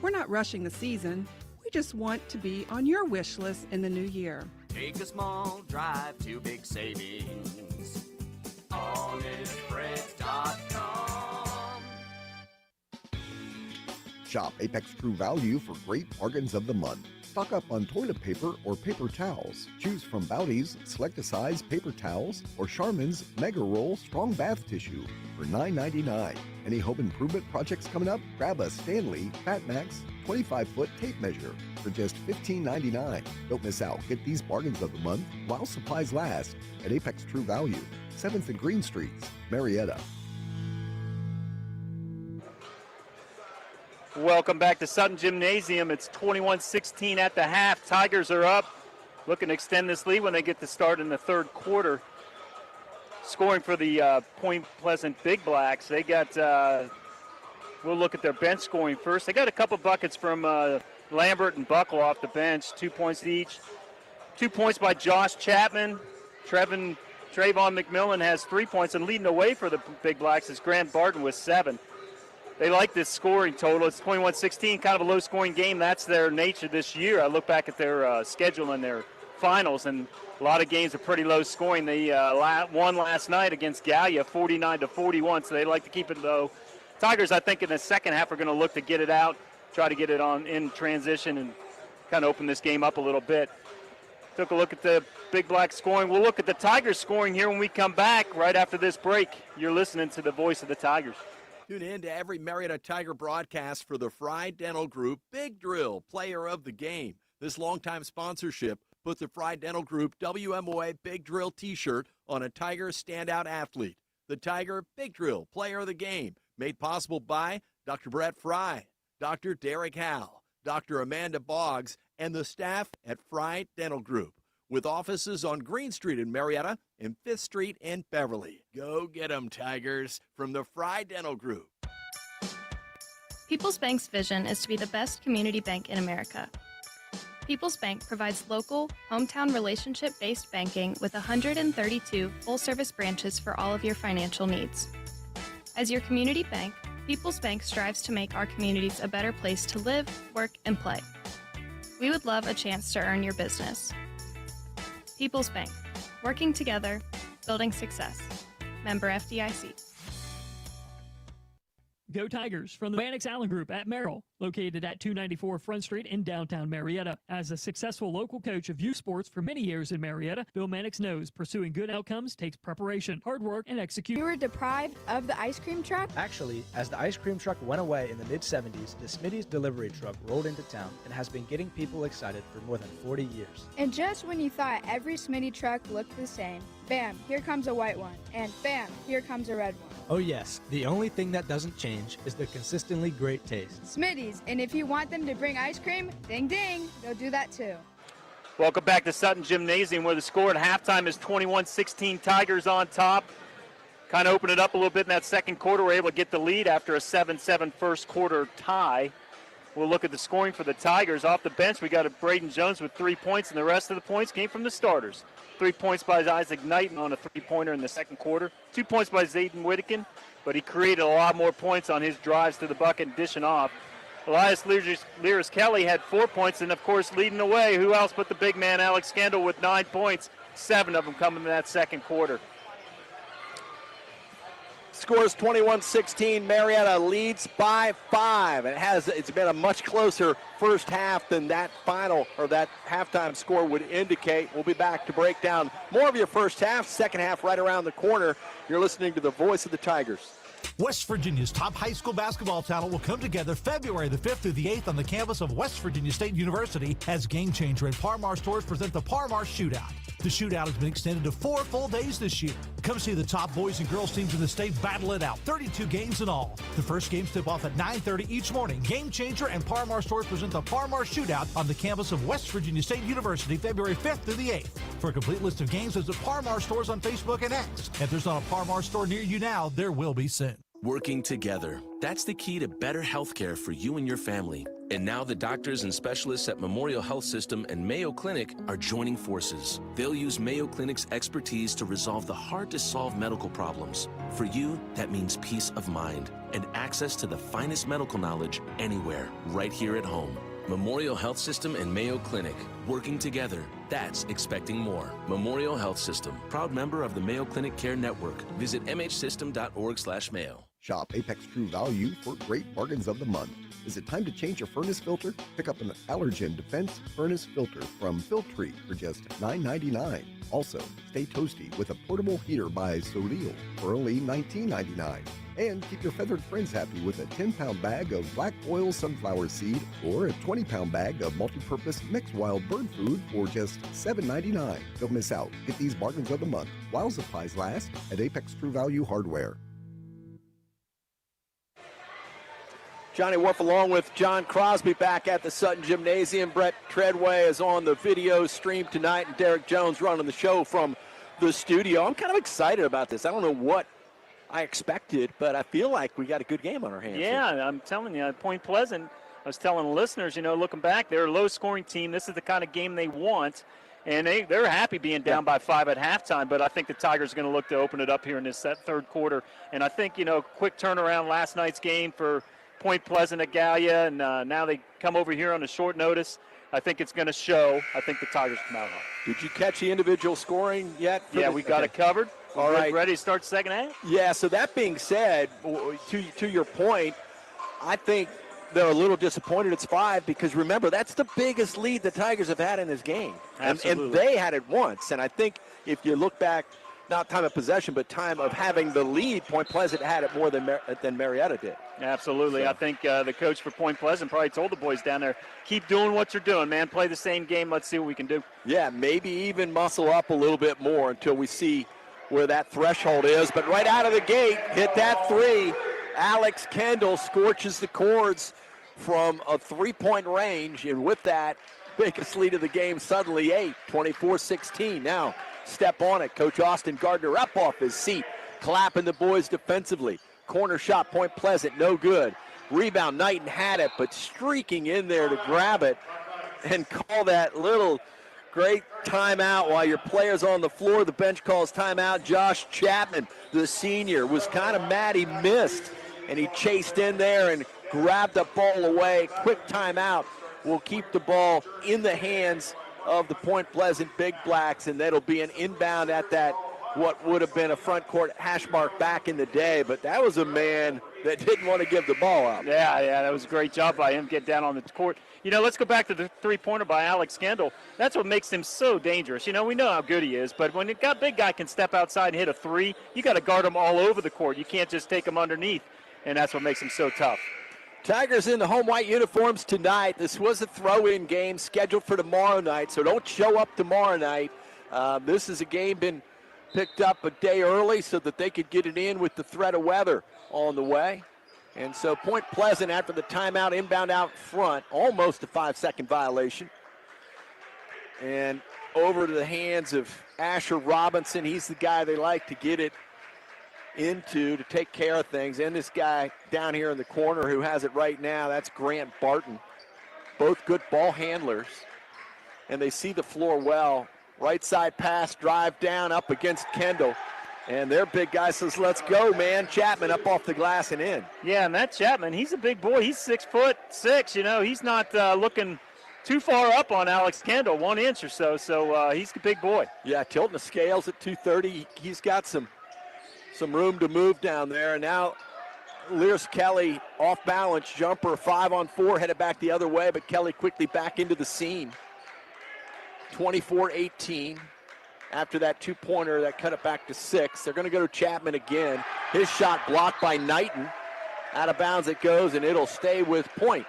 We're not rushing the season. We just want to be on your wish list in the new year. Take a small drive to big savings. HonestFreds.com. Shop Apex True Value for great bargains of the month. Stock up on toilet paper or paper towels. Choose from Bowdy's Select-A-Size paper towels or Charmin's Mega Roll Strong Bath Tissue for $9.99. Any home improvement projects coming up? Grab a Stanley Fat Max 25-foot tape measure for just $15.99. Don't miss out. Get these bargains of the month while supplies last at Apex True Value, 7th and Green Streets, Marietta. Welcome back to Sutton Gymnasium. It's 21-16 at the half. Tigers are up, looking to extend this lead when they get to start in the third quarter. Scoring for the Point Pleasant Big Blacks. They got, we'll look at their bench scoring first. They got a couple buckets from Lambert and Buckle off the bench, 2 points each. 2 points by Josh Chapman. Trayvon McMillan has 3 points, and leading away for the Big Blacks is Grant Barton with 7. They like this scoring total. It's 21-16, kind of a low-scoring game. That's their nature this year. I look back at their schedule and their finals, and a lot of games are pretty low-scoring. They won last night against Gallia, 49-41, so they like to keep it low. Tigers, I think, in the second half are going to look to get it out, try to get it on in transition, and kind of open this game up a little bit. Took a look at the Big Black scoring. We'll look at the Tigers scoring here when we come back right after this break. You're listening to the voice of the Tigers. Tune in to every Marietta Tiger broadcast for the Fry Dental Group Big Drill Player of the Game. This longtime sponsorship puts the Fry Dental Group WMOA Big Drill t-shirt on a Tiger standout athlete. The Tiger Big Drill Player of the Game, made possible by Dr. Brett Fry, Dr. Derek Howell, Dr. Amanda Boggs, and the staff at Fry Dental Group, with offices on Green Street in Marietta and 5th Street in Beverly. Go get 'em, Tigers, from the Fry Dental Group. People's Bank's vision is to be the best community bank in America. People's Bank provides local, hometown relationship-based banking with 132 full-service branches for all of your financial needs. As your community bank, People's Bank strives to make our communities a better place to live, work, and play. We would love a chance to earn your business. People's Bank, working together, building success. Member FDIC. Go Tigers from the Mannix Allen Group at Merrill, located at 294 Front Street in downtown Marietta. As a successful local coach of youth sports for many years in Marietta, Bill Mannix knows pursuing good outcomes takes preparation, hard work, and execution. We were deprived of the ice cream truck? Actually, as the ice cream truck went away in the mid-'70s, the Smitty's delivery truck rolled into town and has been getting people excited for more than 40 years. And just when you thought every Smitty truck looked the same, bam, here comes a white one, and bam, here comes a red one. Oh yes, the only thing that doesn't change is the consistently great taste. Smitty's, and if you want them to bring ice cream, ding ding, they'll do that too. Welcome back to Sutton Gymnasium, where the score at halftime is 21-16, Tigers on top. Kind of opened it up a little bit in that second quarter. We're able to get the lead after a 7-7 first quarter tie. We'll look at the scoring for the Tigers. Off the bench, we got a Braden Jones with 3 points, and the rest of the points came from the starters. 3 points by Isaac Knighton on a three-pointer in the second quarter. 2 points by Zayden Whittakin, but he created a lot more points on his drives to the bucket and dishing off. Elias Lears Kelly had 4 points, and of course leading the way, who else but the big man Alex Kendall with 9 points, 7 of them coming in that second quarter. Scores 21-16. Marietta leads by 5. It's been a much closer first half than that halftime score would indicate. We'll be back to break down more of your first half. Second half right around the corner. You're listening to the voice of the Tigers. West Virginia's top high school basketball talent will come together February the 5th through the 8th on the campus of West Virginia State University as Game Changer and Par Mar stores present the Par Mar Shootout. The shootout has been extended to 4 full days this year. Come see the top boys and girls teams in the state battle it out. 32 games in all. The first games tip off at 9:30 each morning. Game Changer and Par Mar stores present the Par Mar Shootout on the campus of West Virginia State University February 5th through the 8th. For a complete list of games, visit Par Mar stores on Facebook and X. If there's not a Par Mar store near you now, there will be soon. Working together. That's the key to better health care for you and your family. And now the doctors and specialists at Memorial Health System and Mayo Clinic are joining forces. They'll use Mayo Clinic's expertise to resolve the hard-to-solve medical problems. For you, that means peace of mind and access to the finest medical knowledge anywhere, right here at home. Memorial Health System and Mayo Clinic. Working together. That's expecting more. Memorial Health System. Proud member of the Mayo Clinic Care Network. Visit mhsystem.org/mayo. Shop Apex True Value for great bargains of the month. Is it time to change your furnace filter? Pick up an Allergen Defense Furnace Filter from Filtree for just $9.99. Also, stay toasty with a portable heater by Solil for only $19.99. And keep your feathered friends happy with a 10-pound bag of black oil sunflower seed or a 20-pound bag of multi-purpose mixed wild bird food for just $7.99. Don't miss out. Get these bargains of the month while supplies last at Apex True Value Hardware. Johnny Wolf along with John Crosby back at the Sutton Gymnasium. Brett Treadway is on the video stream tonight, and Derek Jones running the show from the studio. I'm kind of excited about this. I don't know what I expected, but I feel like we got a good game on our hands. Yeah, I'm telling you, Point Pleasant, I was telling the listeners, looking back, they're a low-scoring team. This is the kind of game they want, and they're happy being down by 5 at halftime, but I think the Tigers are going to look to open it up here in this third quarter. And I think, quick turnaround last night's game for Point Pleasant at Gallia, and now they come over here on a short notice. I think it's going to show. I think the Tigers come out hot. Did you catch the individual scoring yet? Yeah, we got it covered. All right. Ready to start the second half? Yeah, so that being said, to your point, I think they're a little disappointed it's 5 because, remember, that's the biggest lead the Tigers have had in this game. Absolutely. And they had it once. And I think if you look back, not time of possession, but time of having the lead, Point Pleasant had it more than Marietta did. Absolutely. So. I think the coach for Point Pleasant probably told the boys down there, keep doing what you're doing, man. Play the same game. Let's see what we can do. Yeah, maybe even muscle up a little bit more until we see where that threshold is. But right out of the gate, hit that 3. Alex Kendall scorches the cords from a 3-point range. And with that, biggest lead of the game, suddenly 8, 24-16. Now, step on it. Coach Austin Gardner up off his seat, clapping the boys defensively. Corner shot, Point Pleasant, no good. Rebound, Knighton had it, but streaking in there to grab it and call that little great timeout while your player's on the floor. The bench calls timeout. Josh Chapman, the senior, was kind of mad he missed, and he chased in there and grabbed the ball away. Quick timeout will keep the ball in the hands of the Point Pleasant Big Blacks, and that'll be an inbound at that, what would have been a front court hash mark back in the day. But that was a man that didn't want to give the ball up. Yeah, that was a great job by him, get down on the court. Let's go back to the three-pointer by Alex Kendall. That's what makes him so dangerous. We know how good he is, but when a big guy can step outside and hit a 3, you got to guard him all over the court. You can't just take him underneath, and that's what makes him so tough. Tigers in the home white uniforms tonight. This was a throw-in game scheduled for tomorrow night, so don't show up tomorrow night. This is a game been picked up a day early so that they could get it in with the threat of weather on the way. And so Point Pleasant, after the timeout, inbound out front, almost a 5-second violation. And over to the hands of Asher Robinson. He's the guy they like to get it into to take care of things. And this guy down here in the corner who has it right now, that's Grant Barton. Both good ball handlers. And they see the floor well. Right side pass, drive down up against Kendall. And their big guy says, let's go, man. Chapman up off the glass and in. Yeah, and that Chapman, he's a big boy. He's 6'6". You know, he's not looking too far up on Alex Kendall, 1 inch or so. So he's a big boy. Yeah, tilting the scales at 230. He's got some room to move down there. And now Lierce Kelly off balance jumper, 5-on-4, headed back the other way, but Kelly quickly back into the scene. 24-18. After that two-pointer, that cut it back to 6. They're going to go to Chapman again. His shot blocked by Knighton. Out of bounds it goes, and it'll stay with Point.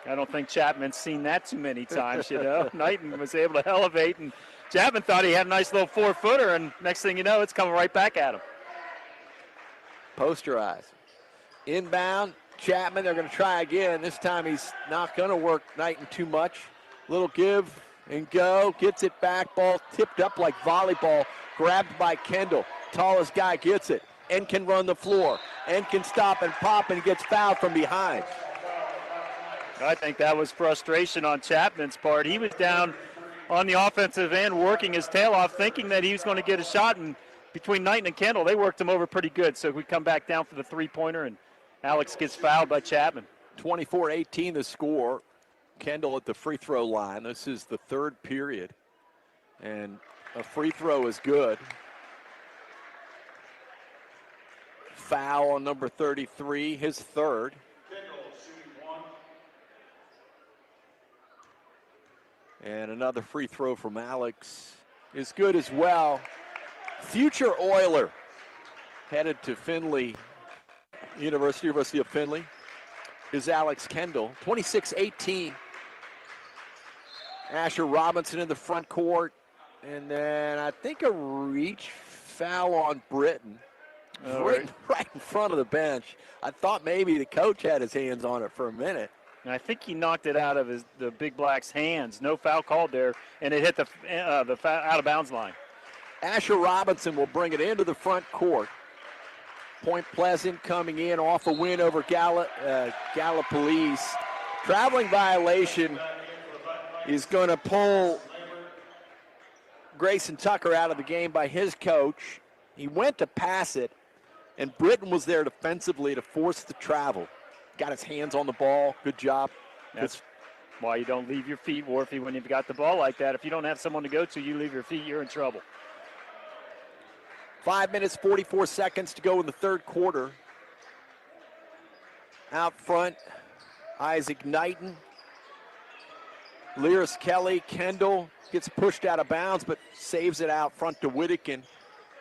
I don't think Chapman's seen that too many times, you know. Knighton was able to elevate, and Chapman thought he had a nice little 4-footer, and next thing you know, it's coming right back at him. Posterize. Inbound, Chapman, they're going to try again. This time he's not going to work Knighton too much. Little give and go, gets it back, ball tipped up like volleyball, grabbed by Kendall. Tallest guy gets it, and can run the floor, and can stop and pop, and gets fouled from behind. I think that was frustration on Chapman's part. He was down on the offensive end working his tail off, thinking that he was going to get a shot, and between Knighton and Kendall, they worked him over pretty good. So we come back down for the three-pointer, and Alex gets fouled by Chapman. 24-18 the score. Kendall at the free throw line. This is the third period, and a free throw is good. Foul on number 33, his third. And another free throw from Alex is good as well. Future Oiler headed to Findlay, University of Findlay, is Alex Kendall. 26-18. Asher Robinson in the front court. And then I think a reach foul on Britton. Right in front of the bench. I thought maybe the coach had his hands on it for a minute. And I think he knocked it out of the Big Black's hands. No foul called there, and it hit the out-of-bounds line. Asher Robinson will bring it into the front court. Point Pleasant coming in off a win over Gallipolis. Traveling violation is going to pull Grayson Tucker out of the game by his coach. He went to pass it, and Britton was there defensively to force the travel. Got his hands on the ball. Good job. That's why you don't leave your feet, Warfy, when you've got the ball like that. If you don't have someone to go to, you leave your feet, you're in trouble. 5 minutes, 44 seconds to go in the third quarter. Out front, Isaac Knighton. Lierce Kelly, Kendall gets pushed out of bounds, but saves it out front to Whittakin.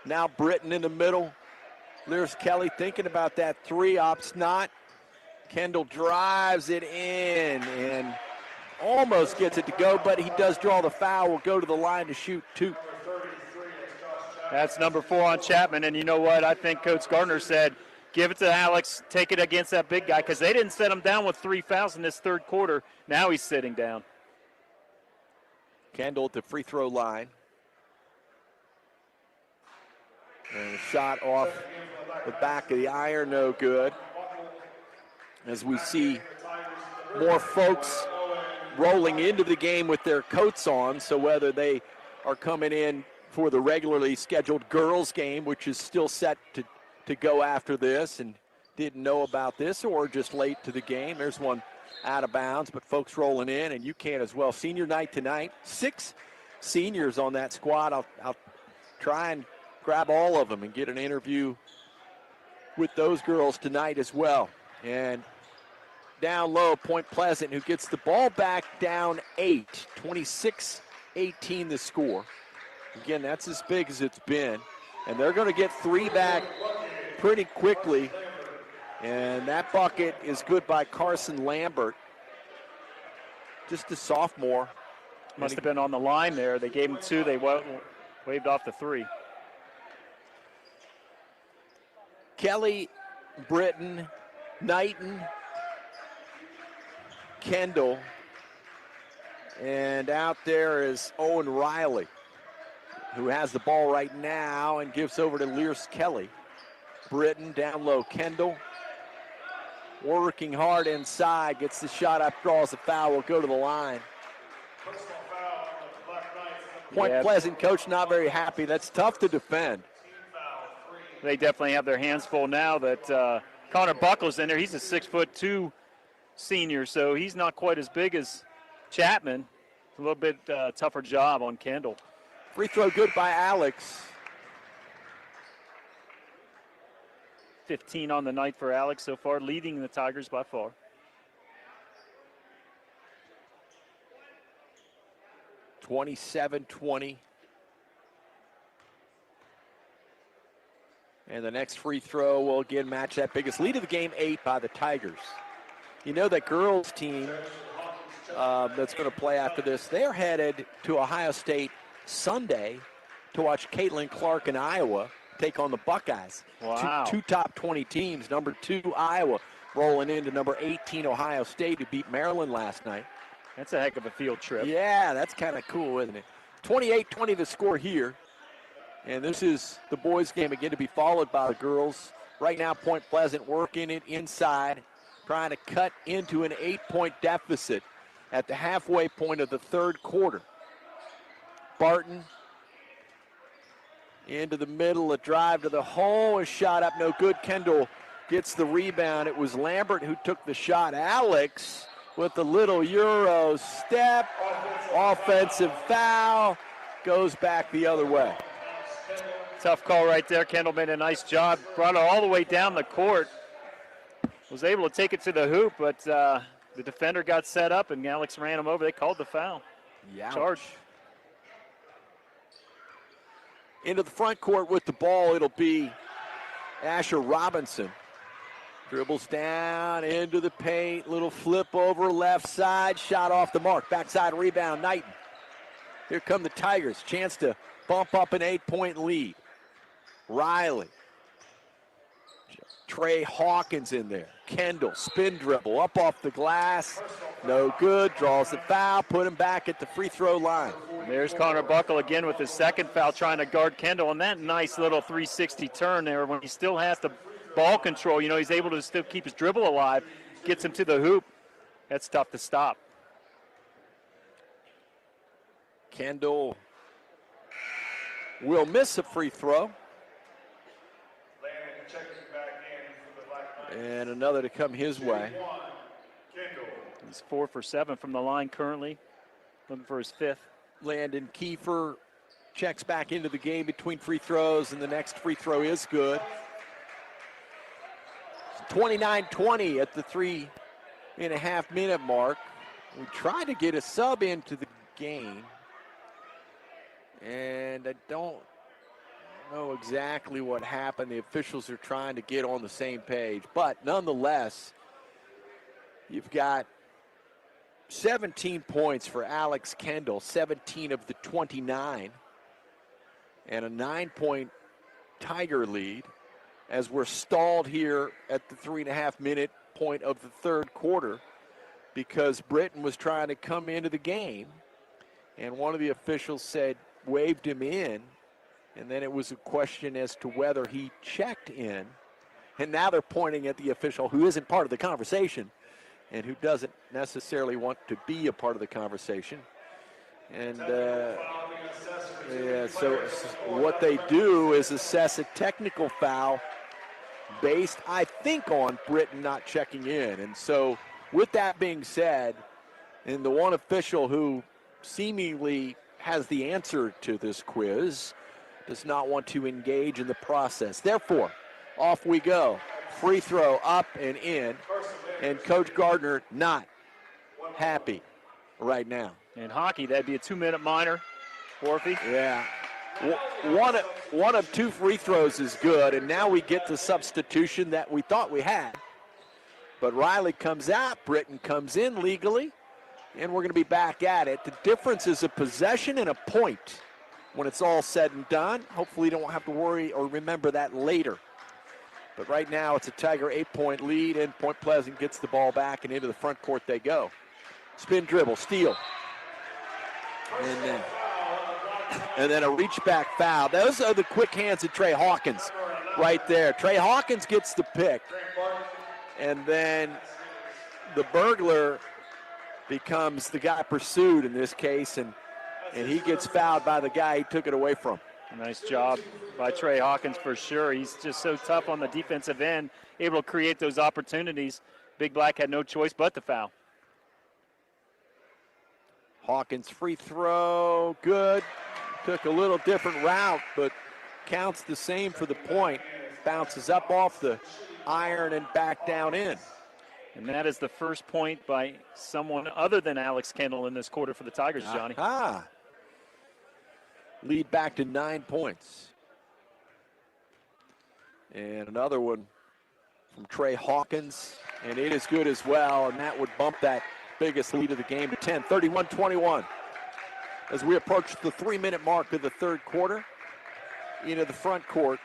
Now Britton in the middle. Lierce Kelly thinking about that three, opts not. Kendall drives it in and almost gets it to go, but he does draw the foul. Will go to the line to shoot two. That's number 4 on Chapman, and you know what? I think Coach Gardner said, give it to Alex, take it against that big guy, because they didn't set him down with 3 fouls in this third quarter. Now he's sitting down. Kendall at the free throw line. And a shot off the back of the iron, no good. As we see more folks rolling into the game with their coats on, so whether they are coming in for the regularly scheduled girls game, which is still set to go after this and didn't know about this, or just late to the game. There's one out of bounds, but folks rolling in, and you can as well. Senior night tonight. 6 seniors on that squad. I'll try and grab all of them and get an interview with those girls tonight as well. And down low, Point Pleasant, who gets the ball back down 8. 26-18 the score. Again, that's as big as it's been. And they're going to get 3 back pretty quickly. And that bucket is good by Carson Lambert. Just a sophomore. Must have been on the line there. They gave him 2. They waved off the 3. Kelly, Britton, Knighton, Kendall. And out there is Owen Riley, who has the ball right now and gives over to Lierce Kelly. Britton down low. Kendall working hard inside, gets the shot up, draws the foul, will go to the line. Point Pleasant coach not very happy. That's tough to defend. They definitely have their hands full now that Connor Buckles in there. He's a 6'2" senior, so he's not quite as big as Chapman. A little bit tougher job on Kendall. Free throw good by Alex. 15 on the night for Alex so far, leading the Tigers by far. (27-20). And the next free throw will again match that biggest lead of the game, 8 by the Tigers. You know that girls team that's going to play after this, they're headed to Ohio State Sunday to watch Caitlin Clark in Iowa take on the Buckeyes. Wow. Two top 20 teams. Number 2, Iowa, rolling into number 18, Ohio State, who beat Maryland last night. That's a heck of a field trip. Yeah, that's kind of cool, isn't it? 28-20 the score here. And this is the boys' game again to be followed by the girls. Right now, Point Pleasant working it inside, trying to cut into an 8-point deficit at the halfway point of the third quarter. Barton into the middle, a drive to the hole, a shot up, no good. Kendall gets the rebound. It was Lambert who took the shot. Alex with the little Euro step, offensive foul, goes back the other way. Tough call right there. Kendall made a nice job. Brought it all the way down the court. Was able to take it to the hoop, but the defender got set up and Alex ran him over. They called the foul. Charge. Into the front court with the ball, it'll be Asher Robinson. Dribbles down into the paint. Little flip over left side. Shot off the mark. Backside rebound, Knighton. Here come the Tigers. Chance to bump up an 8-point lead. Riley. Trey Hawkins in there. Kendall, spin dribble, up off the glass. No good, draws the foul, put him back at the free throw line. There's Connor Buckle again with his second foul, trying to guard Kendall. And that nice little 360 turn there when he still has the ball control. You know, he's able to still keep his dribble alive, gets him to the hoop. That's tough to stop. Kendall will miss a free throw. And another to come his way. He's 4 for 7 from the line currently, looking for his 5th. Landon Kiefer checks back into the game between free throws, and the next free throw is good. 29-20 at the 3.5-minute mark. We tried to get a sub into the game, and I don't know exactly what happened. The officials are trying to get on the same page, but nonetheless, you've got 17 points for Alex Kendall, 17 of the 29, and a 9-point Tiger lead as we're stalled here at the 3.5-minute point of the third quarter because Britton was trying to come into the game, and one of the officials said, waved him in, and then it was a question as to whether he checked in. And now they're pointing at the official who isn't part of the conversation and who doesn't necessarily want to be a part of the conversation. And so what they do is assess a technical foul based, I think, on Britton not checking in. And so with that being said, and the one official who seemingly has the answer to this quiz does not want to engage in the process. Therefore, off we go. Free throw up and in. And Coach Gardner not happy right now. In hockey, that'd be a 2-minute minor. Orphy. Yeah. One of 2 free throws is good, and now we get the substitution that we thought we had. But Riley comes out, Britton comes in legally, and we're going to be back at it. The difference is a possession and a point when it's all said and done. Hopefully you don't have to worry or remember that later. But right now it's a Tiger 8-point lead, and Point Pleasant gets the ball back, and into the front court they go. Spin dribble, steal. And then a reach back foul. Those are the quick hands of Trey Hawkins right there. Trey Hawkins gets the pick. And then the burglar becomes the guy pursued in this case, and and he gets fouled by the guy he took it away from. Nice job by Trey Hawkins for sure. He's just so tough on the defensive end, able to create those opportunities. Big Black had no choice but to foul. Hawkins free throw, good. Took a little different route, but counts the same for the point. Bounces up off the iron and back down in. And that is the first point by someone other than Alex Kendall in this quarter for the Tigers, Johnny. Lead back to 9 points. And another one from Trey Hawkins, and it is good as well, and that would bump that biggest lead of the game to 10, 31-21. As we approach the 3-minute mark of the third quarter, into the front court,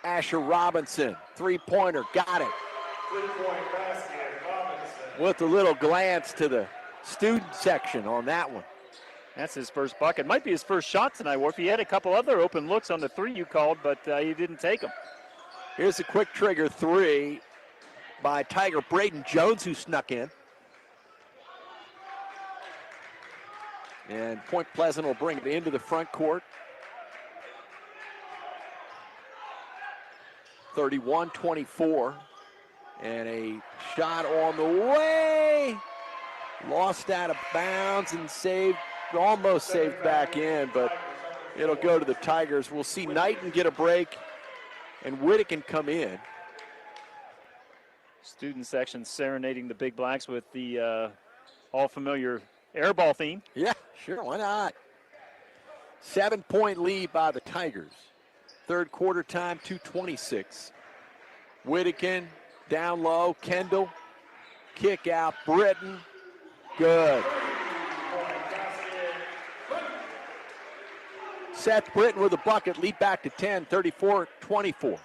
Asher Robinson, three-pointer, got it. Three-point basket, Robinson. With a little glance to the student section on that one. That's his first bucket. Might be his first shot tonight, Wolf. He had a couple other open looks on the three you called, but he didn't take them. Here's a quick trigger three by Tiger Braden Jones, who snuck in. And Point Pleasant will bring it into the front court. 31-24. And a shot on the way. Lost out of bounds and saved, almost saved back in, but it'll go to the Tigers. We'll see Knighton get a break and Whittakin come in. Student section serenading the Big Blacks with the all-familiar airball theme. Yeah, sure, why not? 7-point lead by the Tigers. Third quarter time, 2:26. Whittakin down low, Kendall, kick out, Britton, good. Seth Britton with a bucket, lead back to 10, 34-24.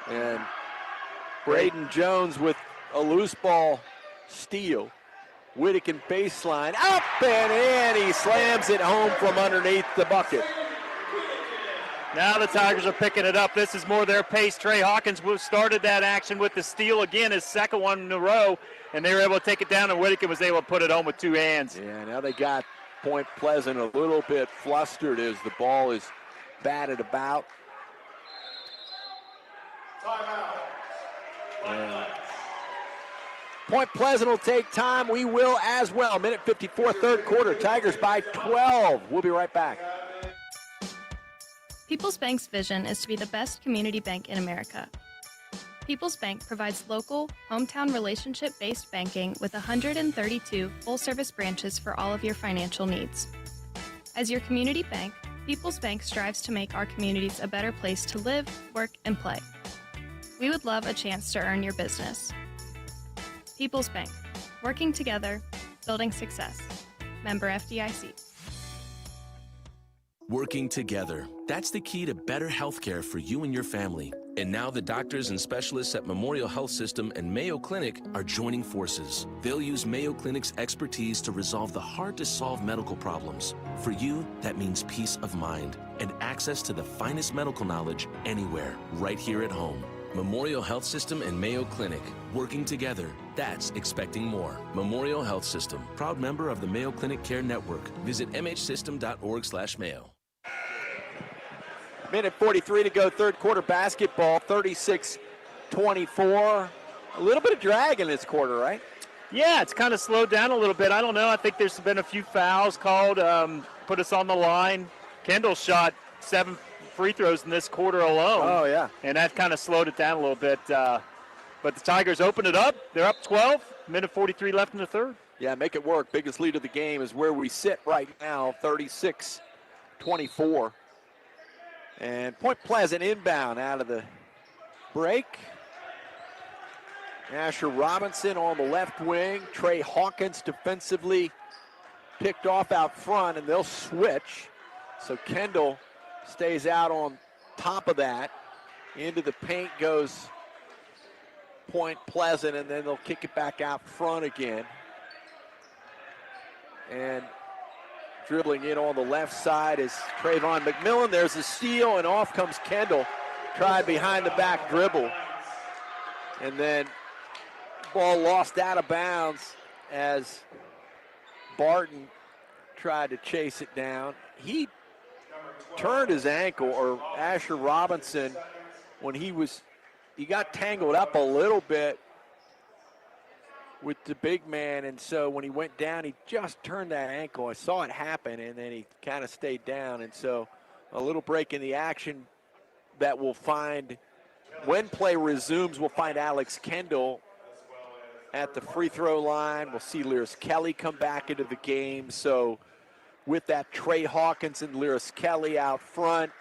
And Braden Jones with a loose ball steal. Whittakin baseline, up and in. He slams it home from underneath the bucket. Now the Tigers are picking it up. This is more their pace. Trey Hawkins started that action with the steal again, his second one in a row, and they were able to take it down, and Whittakin was able to put it home with two hands. Yeah, now they got Point Pleasant a little bit flustered as the ball is batted about. And Point Pleasant will take time. We will as well. Minute 54, third quarter. Tigers by 12. We'll be right back. People's Bank's vision is to be the best community bank in America. People's Bank provides local, hometown relationship-based banking with 132 full-service branches for all of your financial needs. As your community bank, People's Bank strives to make our communities a better place to live, work, and play. We would love a chance to earn your business. People's Bank, working together, building success. Member FDIC. Working together. That's the key to better health care for you and your family. And now the doctors and specialists at Memorial Health System and Mayo Clinic are joining forces. They'll use Mayo Clinic's expertise to resolve the hard-to-solve medical problems. For you, that means peace of mind and access to the finest medical knowledge anywhere, right here at home. Memorial Health System and Mayo Clinic. Working together. That's expecting more. Memorial Health System. Proud member of the Mayo Clinic Care Network. Visit mhsystem.org/Mayo. Minute 43 to go, third quarter basketball, 36-24. A little bit of drag in this quarter, right? Yeah, it's kind of slowed down a little bit. I don't know. I think there's been a few fouls called, put us on the line. Kendall shot 7 free throws in this quarter alone. Oh, yeah. And that kind of slowed it down a little bit. But the Tigers open it up. They're up 12. Minute 43 left in the third. Yeah, make it work. Biggest lead of the game is where we sit right now, 36-24. And Point Pleasant inbound out of the break. Asher Robinson on the left wing. Trey Hawkins defensively picked off out front, and they'll switch. So Kendall stays out on top of that. Into the paint goes Point Pleasant, and then they'll kick it back out front again. And dribbling in on the left side is Trayvon McMillan. There's a steal, and off comes Kendall. Tried behind the back dribble. And then ball lost out of bounds as Barton tried to chase it down. He turned his ankle, or Asher Robinson, when he got tangled up a little bit with the big man, and so when he went down, he just turned that ankle. I saw it happen, and then he kind of stayed down, and so a little break in the action that we'll find, when play resumes, we'll find Alex Kendall at the free throw line. We'll see Lyris Kelly come back into the game. So with that, Trey Hawkins and Lyris Kelly out front.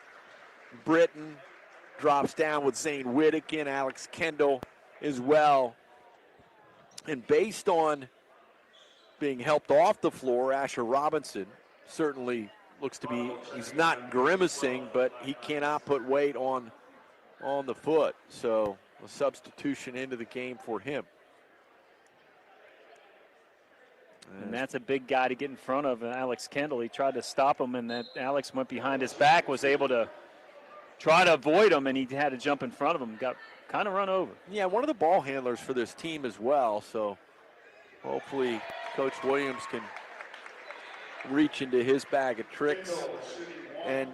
Britton drops down with Zane Whittakin, Alex Kendall as well. And based on being helped off the floor, Asher Robinson certainly looks to be, he's not grimacing, but he cannot put weight on the foot. So a substitution into the game for him. And that's a big guy to get in front of Alex Kendall. He tried to stop him, and that Alex went behind his back, was able to try to avoid him, and he had to jump in front of him, got kind of run over. Yeah, one of the ball handlers for this team as well, so hopefully Coach Williams can reach into his bag of tricks. And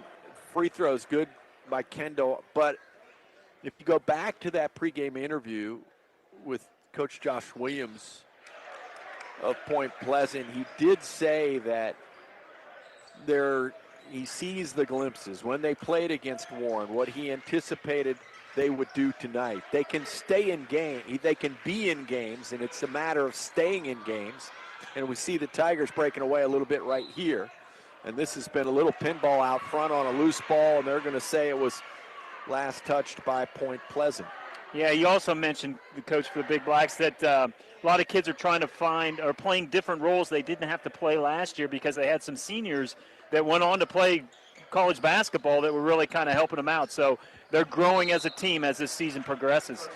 free throws good by Kendall, but if you go back to that pregame interview with Coach Josh Williams of Point Pleasant, he did say that he sees the glimpses when they played against Warren, what he anticipated they would do tonight. They can stay in game, they can be in games, and it's a matter of staying in games. And we see the Tigers breaking away a little bit right here. And this has been a little pinball out front on a loose ball, and they're going to say it was last touched by Point Pleasant. Yeah, you also mentioned, the coach for the Big Blacks, that a lot of kids are trying to find or playing different roles they didn't have to play last year because they had some seniors that went on to play college basketball that were really kind of helping them out. So they're growing as a team as this season progresses.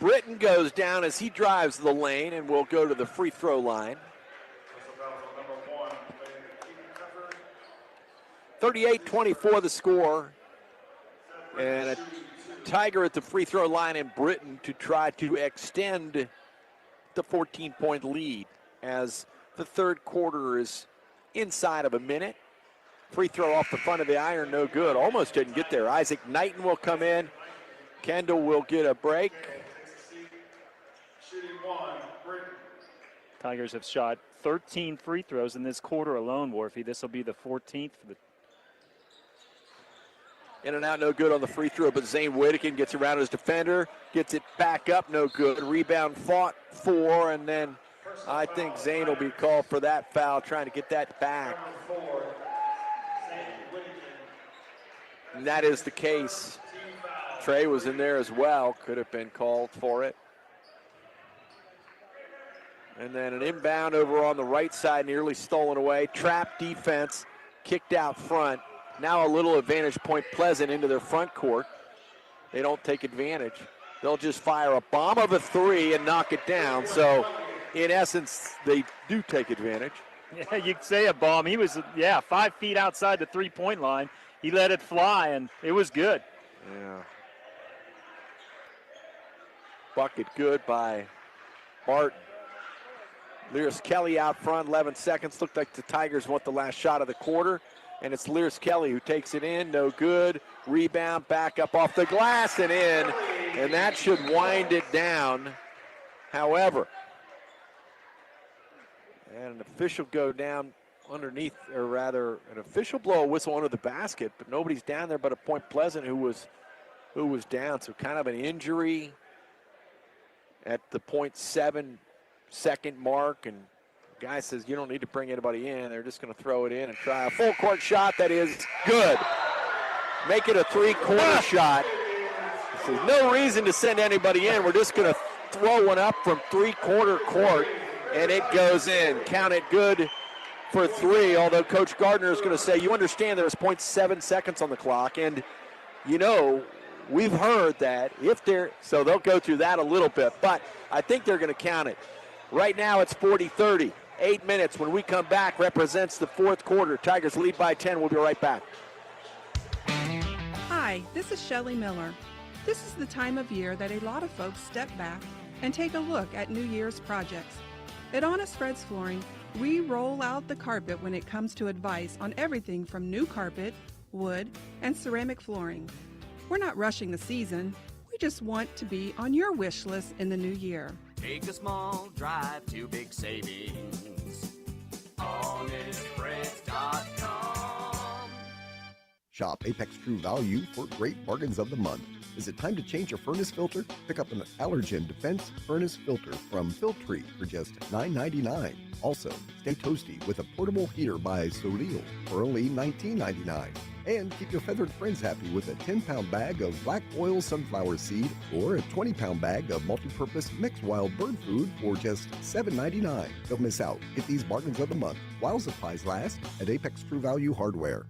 Britton goes down as he drives the lane and will go to the free throw line. 38-24 the score. And a Tiger at the free throw line in Britton to try to extend the 14-point lead as the third quarter is inside of a minute. Free throw off the front of the iron, no good. Almost didn't get there. Isaac Knighton will come in. Kendall will get a break. Tigers have shot 13 free throws in this quarter alone, Warfy. This will be the 14th for the In and out, no good on the free throw, but Zane Whittakin gets around his defender, gets it back up, no good. Rebound fought for, and then I think Zane will be called for that foul, trying to get that back. And that is the case. Trey was in there as well, could have been called for it. And then an inbound over on the right side, nearly stolen away. Trap defense, kicked out front. Now a little advantage, Point Pleasant into their front court. They don't take advantage. They'll just fire a bomb of a three and knock it down. So, in essence, they do take advantage. Yeah, you could say a bomb. He was, 5 feet outside the three-point line. He let it fly, and it was good. Yeah. Bucket good by Barton. Lyris Kelly out front, 11 seconds. Looked like the Tigers want the last shot of the quarter. And it's Lyris Kelly who takes it in, no good. Rebound, back up off the glass and in. And that should wind it down. However, and an official go down underneath, or rather, an official blow a whistle under the basket, but nobody's down there but a Point Pleasant who was down. So kind of an injury at the 0.7 second mark, and the guy says you don't need to bring anybody in. They're just going to throw it in and try a full court shot that is good. Make it a three-quarter shot. There's no reason to send anybody in. We're just going to throw one up from three-quarter court, and it goes in. Count it good for three, although Coach Gardner is going to say, you understand there's 0.7 seconds on the clock, and you know, we've heard that if they're, so they'll go through that a little bit, but I think they're going to count it. Right now it's 40-30. 8 minutes when we come back represents the fourth quarter. Tigers lead by 10. We'll be right back. Hi, this is Shelley Miller. This is the time of year that a lot of folks step back and take a look at New Year's projects. At Honest Fred's Flooring, we roll out the carpet when it comes to advice on everything from new carpet, wood, and ceramic flooring. We're not rushing the season. We just want to be on your wish list in the new year. Take a small drive to big savings. HonestFreds.com. Shop Apex True Value for great bargains of the month. Is it time to change your furnace filter? Pick up an Allergen Defense Furnace Filter from Filtree for just $9.99. Also, stay toasty with a portable heater by Solil for only $19.99. And keep your feathered friends happy with a 10-pound bag of black oil sunflower seed or a 20-pound bag of multi-purpose mixed wild bird food for just $7.99. Don't miss out. Get these bargains of the month while supplies last at Apex True Value Hardware.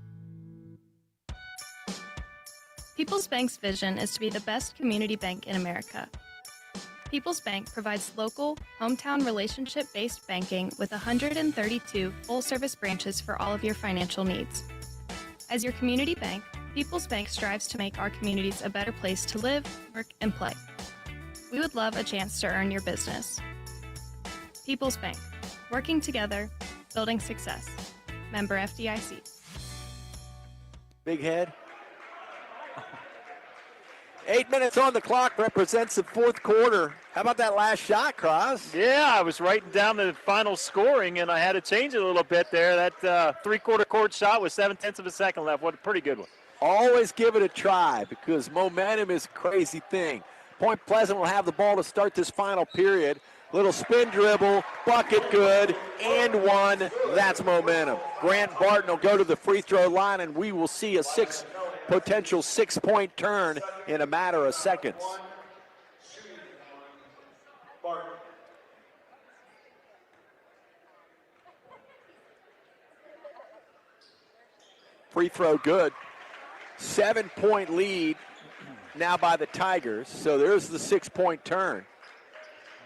People's Bank's vision is to be the best community bank in America. People's Bank provides local, hometown relationship-based banking with 132 full-service branches for all of your financial needs. As your community bank, People's Bank strives to make our communities a better place to live, work, and play. We would love a chance to earn your business. People's Bank, working together, building success. Member FDIC. Big head. 8 minutes on the clock represents the fourth quarter. How about that last shot, Cross? Yeah, I was writing down the final scoring, and I had to change it a little bit there. That three-quarter court shot with 0.7 of a second left. What a pretty good one. Always give it a try because momentum is a crazy thing. Point Pleasant will have the ball to start this final period. Little spin dribble, bucket good, and one. That's momentum. Grant Barton will go to the free throw line, and we will see a potential six-point turn in a matter of seconds. Free throw good. 7-point lead now by the Tigers, so there's the 6-point turn.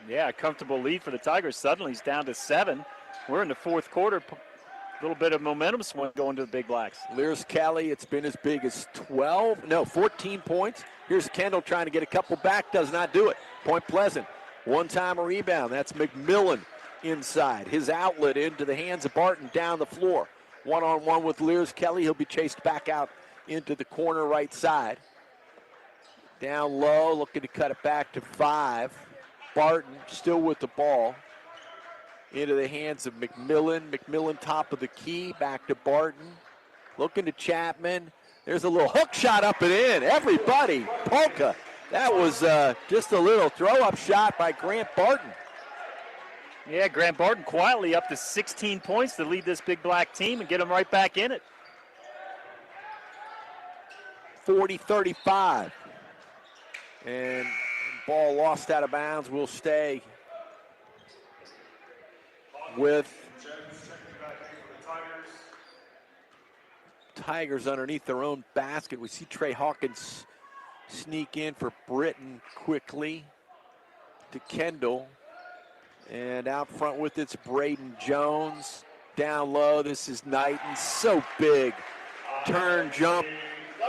Yeah, a comfortable lead for the Tigers. Suddenly he's down to 7. We're in the fourth quarter. A little bit of momentum swing going to the Big Blacks. Lears Kelly, it's been as big as 14 points. Here's Kendall trying to get a couple back, does not do it. Point Pleasant, one-time rebound. That's McMillan inside. His outlet into the hands of Barton down the floor. One-on-one with Lears Kelly. He'll be chased back out into the corner right side. Down low, looking to cut it back to 5. Barton still with the ball. Into the hands of McMillan. McMillan top of the key, back to Barton. Looking to Chapman. There's a little hook shot up and in. Everybody, polka. That was just a little throw-up shot by Grant Barton. Yeah, Grant Barton quietly up to 16 points to lead this Big Black team and get them right back in it. 40-35. And ball lost out of bounds will stay with Tigers underneath their own basket. We see Trey Hawkins sneak in for Britton quickly to Kendall. And out front with it's Braden Jones. Down low, this is Knighton. So big. Turn, jump,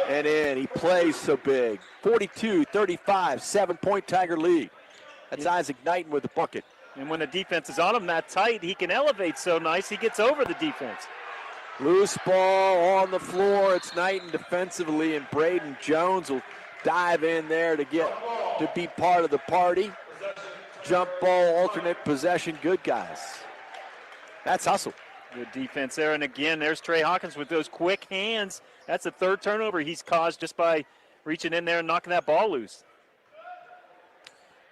and in. He plays so big. 42-35, 7-point Tiger lead. That's Isaac Knighton with the bucket. And when the defense is on him that tight, he can elevate so nice, he gets over the defense. Loose ball on the floor. It's Knighton defensively, and Braden Jones will dive in there to be part of the party. Jump ball, alternate possession, good guys. That's hustle. Good defense there, and again, there's Trey Hawkins with those quick hands. That's the third turnover he's caused just by reaching in there and knocking that ball loose.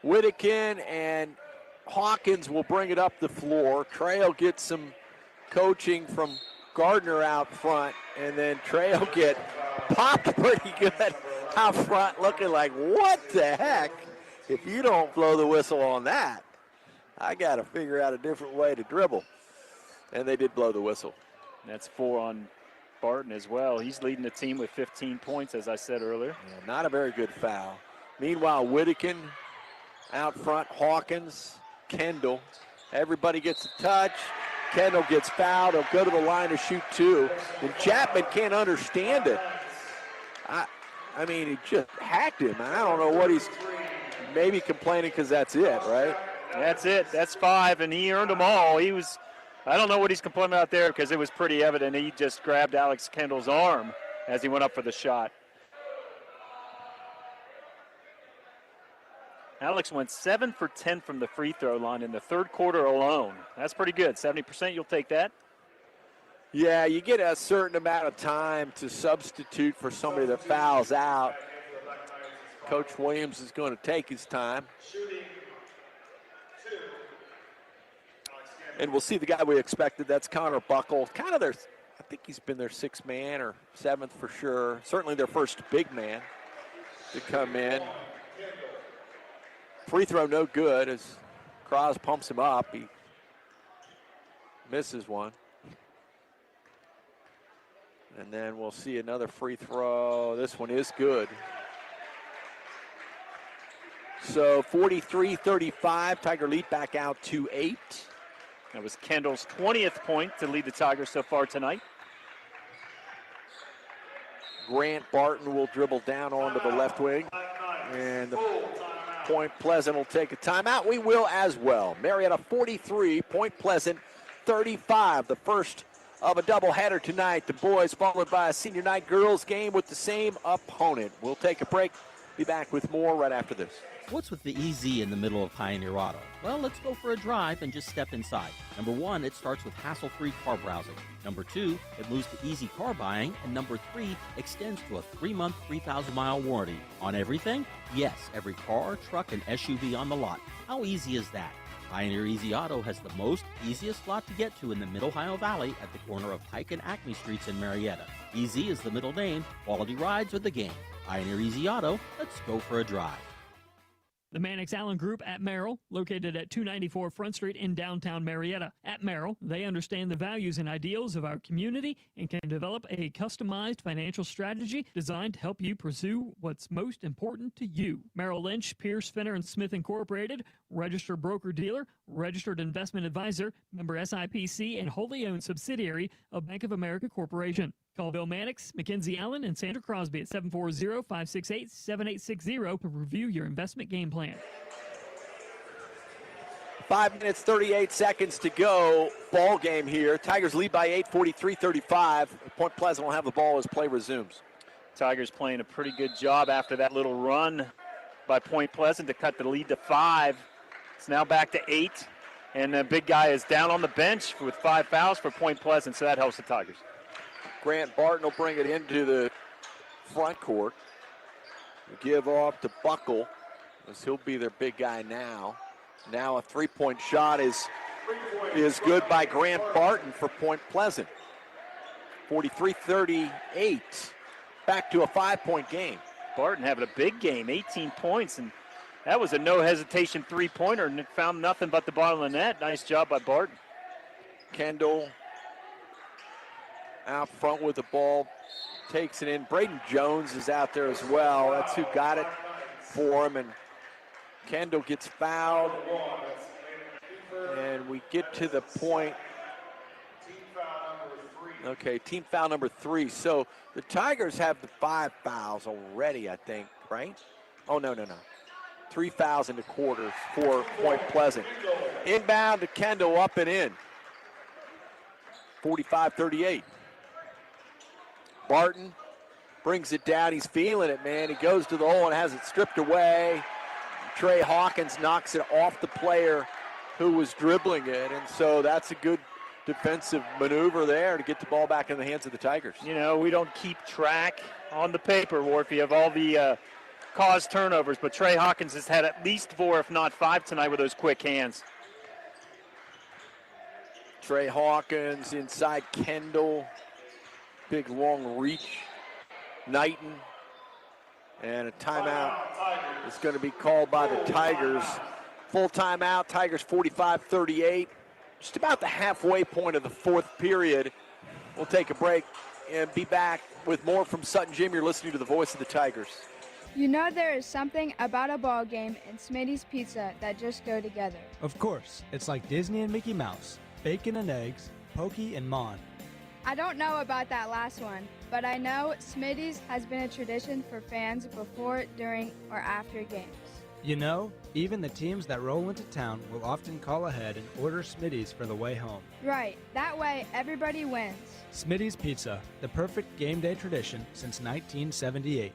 Whittakin and Hawkins will bring it up the floor. Trey will get some coaching from Gardner out front, and then Trey will get popped pretty good out front, looking like, what the heck? If you don't blow the whistle on that, I got to figure out a different way to dribble. And they did blow the whistle. That's 4 on Barton as well. He's leading the team with 15 points, as I said earlier. Yeah, not a very good foul. Meanwhile, Whittakin out front, Hawkins, Kendall. Everybody gets a touch. Kendall gets fouled. He'll go to the line to shoot 2. And Chapman can't understand it. I mean, he just hacked him. I don't know what he's maybe complaining because that's it, right? That's it. That's 5, and he earned them all. I don't know what he's complaining about there because it was pretty evident. He just grabbed Alex Kendall's arm as he went up for the shot. Alex went 7 for 10 from the free throw line in the third quarter alone. That's pretty good. 70%, you'll take that? Yeah, you get a certain amount of time to substitute for somebody that fouls out. Coach Williams is going to take his time. And we'll see the guy we expected. That's Connor Buckle. Kind of I think he's been their 6th man or 7th for sure. Certainly their first big man to come in. Free throw no good as Cross pumps him up. He misses one. And then we'll see another free throw. This one is good. So 43-35, Tiger lead back out to 8. That was Kendall's 20th point to lead the Tigers so far tonight. Grant Barton will dribble down onto the left wing. And the Point Pleasant will take a timeout. We will as well. Marietta 43, Point Pleasant 35. The first of a doubleheader tonight. The boys followed by a senior night girls game with the same opponent. We'll take a break. Be back with more right after this. What's with the EZ in the middle of Pioneer Auto? Well, let's go for a drive and just step inside. Number 1, it starts with hassle-free car browsing. Number 2, it moves to easy car buying. And number 3, extends to a 3-month, 3,000-mile warranty. On everything? Yes, every car, truck, and SUV on the lot. How easy is that? Pioneer Easy Auto has the easiest lot to get to in the Mid-Ohio Valley at the corner of Pike and Acme Streets in Marietta. Easy is the middle name. Quality rides are the game. Pioneer Easy Auto, let's go for a drive. The Mannix Allen Group at Merrill, located at 294 Front Street in downtown Marietta. At Merrill, they understand the values and ideals of our community and can develop a customized financial strategy designed to help you pursue what's most important to you. Merrill Lynch, Pierce, Finner, and Smith Incorporated, registered broker-dealer, registered investment advisor, member SIPC, and wholly owned subsidiary of Bank of America Corporation. Call Bill Mannix, Mackenzie Allen, and Sandra Crosby at 740-568-7860 to review your investment game plan. 5 minutes, 38 seconds to go. Ball game here. Tigers lead by 8, 43-35. Point Pleasant will have the ball as play resumes. Tigers playing a pretty good job after that little run by Point Pleasant to cut the lead to 5. It's now back to 8. And the big guy is down on the bench with 5 fouls for Point Pleasant, so that helps the Tigers. Grant Barton will bring it into the front court. Give off to Buckle, as he'll be their big guy now. Now a three-point shot is good by Grant Barton for Point Pleasant. 43-38. Back to a 5-point game. Barton having a big game, 18 points, and that was a no-hesitation three-pointer, and it found nothing but the bottom of the net. Nice job by Barton. Kendall out front with the ball, takes it in. Braden Jones is out there as well. That's who got it for him, and Kendall gets fouled. And we get to the point. Okay, team foul number 3. So the Tigers have the 5 fouls already, I think, right? Oh, no. 3 fouls in the quarters for Point Pleasant. Inbound to Kendall, up and in. 45-38. Barton brings it down. He's feeling it, man. He goes to the hole and has it stripped away. Trey Hawkins knocks it off the player who was dribbling it, and so that's a good defensive maneuver there to get the ball back in the hands of the Tigers. You know, we don't keep track on the paper, Wharf. You have all the caused turnovers, but Trey Hawkins has had at least 4, if not 5 tonight with those quick hands. Trey Hawkins inside Kendall. Big long reach. Knighton. And a timeout is going to be called by the Tigers. Full timeout. Tigers 45-38. Just about the halfway point of the 4th period. We'll take a break and be back with more from Sutton Gym. You're listening to the voice of the Tigers. You know there is something about a ball game and Smitty's Pizza that just go together. Of course, it's like Disney and Mickey Mouse, bacon and eggs, pokey and mon. I don't know about that last one, but I know Smitty's has been a tradition for fans before, during, or after games. You know, even the teams that roll into town will often call ahead and order Smitty's for the way home. Right, that way everybody wins. Smitty's Pizza, the perfect game day tradition since 1978.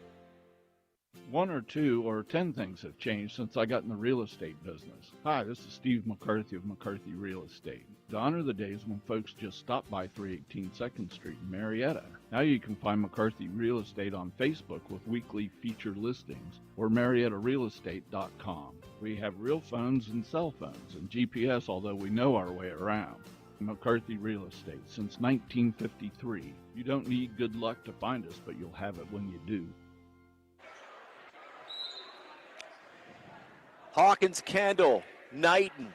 1 or 2 or 10 things have changed since I got in the real estate business. Hi, this is Steve McCarthy of McCarthy Real Estate. Gone are the days when folks just stopped by 318 2nd Street in Marietta. Now you can find McCarthy Real Estate on Facebook with weekly featured listings or MariettaRealEstate.com. We have real phones and cell phones and GPS, although we know our way around. McCarthy Real Estate since 1953. You don't need good luck to find us, but you'll have it when you do. Hawkins, Kendall, Knighton,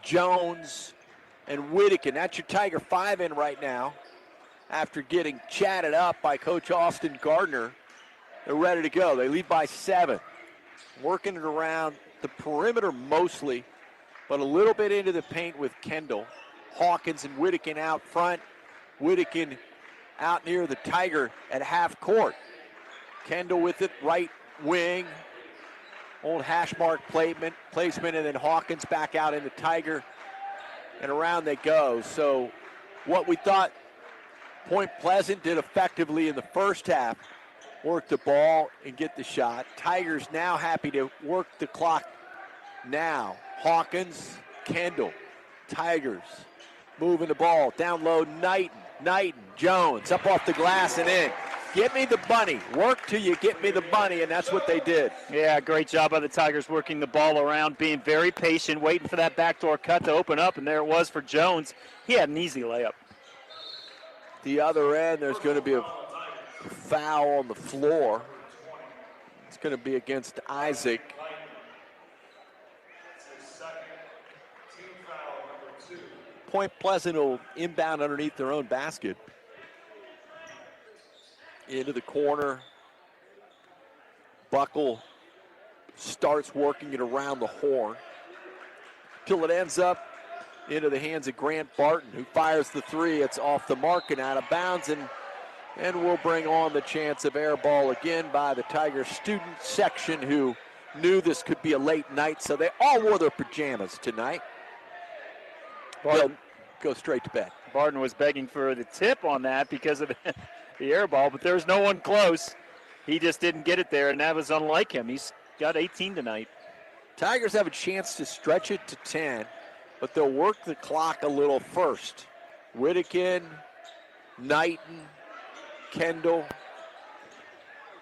Jones, and Whittaker. That's your Tiger 5 in right now. After getting chatted up by Coach Austin Gardner, they're ready to go. They lead by 7. Working it around the perimeter mostly, but a little bit into the paint with Kendall. Hawkins and Whittaker out front. Whittaker out near the Tiger at half court. Kendall with it, right wing. Old hash mark placement, and then Hawkins back out into Tiger, and around they go. So what we thought Point Pleasant did effectively in the first half, work the ball and get the shot. Tigers now happy to work the clock now. Hawkins, Kendall, Tigers moving the ball. Down low, Knighton, Jones, up off the glass and in. Get me the bunny. Work till you get me the bunny, and that's what they did. Yeah, great job by the Tigers working the ball around, being very patient, waiting for that backdoor cut to open up, and there it was for Jones. He had an easy layup. The other end, there's going to be a foul on the floor. It's going to be against Isaac. Point Pleasant will inbound underneath their own basket. Into the corner. Buckle starts working it around the horn till it ends up into the hands of Grant Barton, who fires the 3. It's off the mark and out of bounds, and we'll bring on the chance of air ball again by the Tiger student section, who knew this could be a late night, so they all wore their pajamas tonight. They'll go straight to bed. Barton was begging for the tip on that because of the air ball, but there's no one close. He just didn't get it there, and that was unlike him. He's got 18 tonight. Tigers have a chance to stretch it to 10, but they'll work the clock a little first. Whittaker, Knighton, Kendall,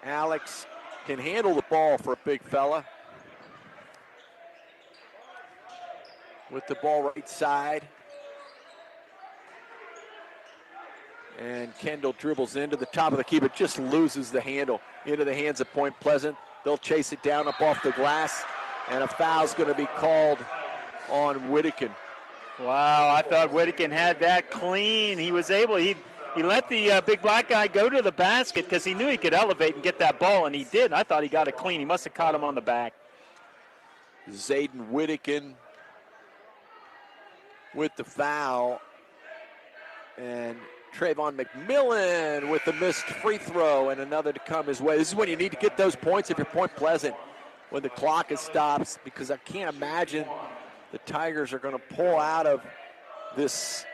Alex can handle the ball for a big fella. With the ball right side. And Kendall dribbles into the top of the key, but just loses the handle into the hands of Point Pleasant. They'll chase it down up off the glass, and a foul's going to be called on Whittaker. Wow, I thought Whittaker had that clean. He was able, he let the big black guy go to the basket because he knew he could elevate and get that ball, and he did. I thought he got it clean. He must have caught him on the back. Zayden Whittaker with the foul, and Trayvon McMillan with the missed free throw, and another to come his way. This is when you need to get those points if you're Point Pleasant, when the clock is stopped, because I can't imagine the Tigers are going to pull out of this,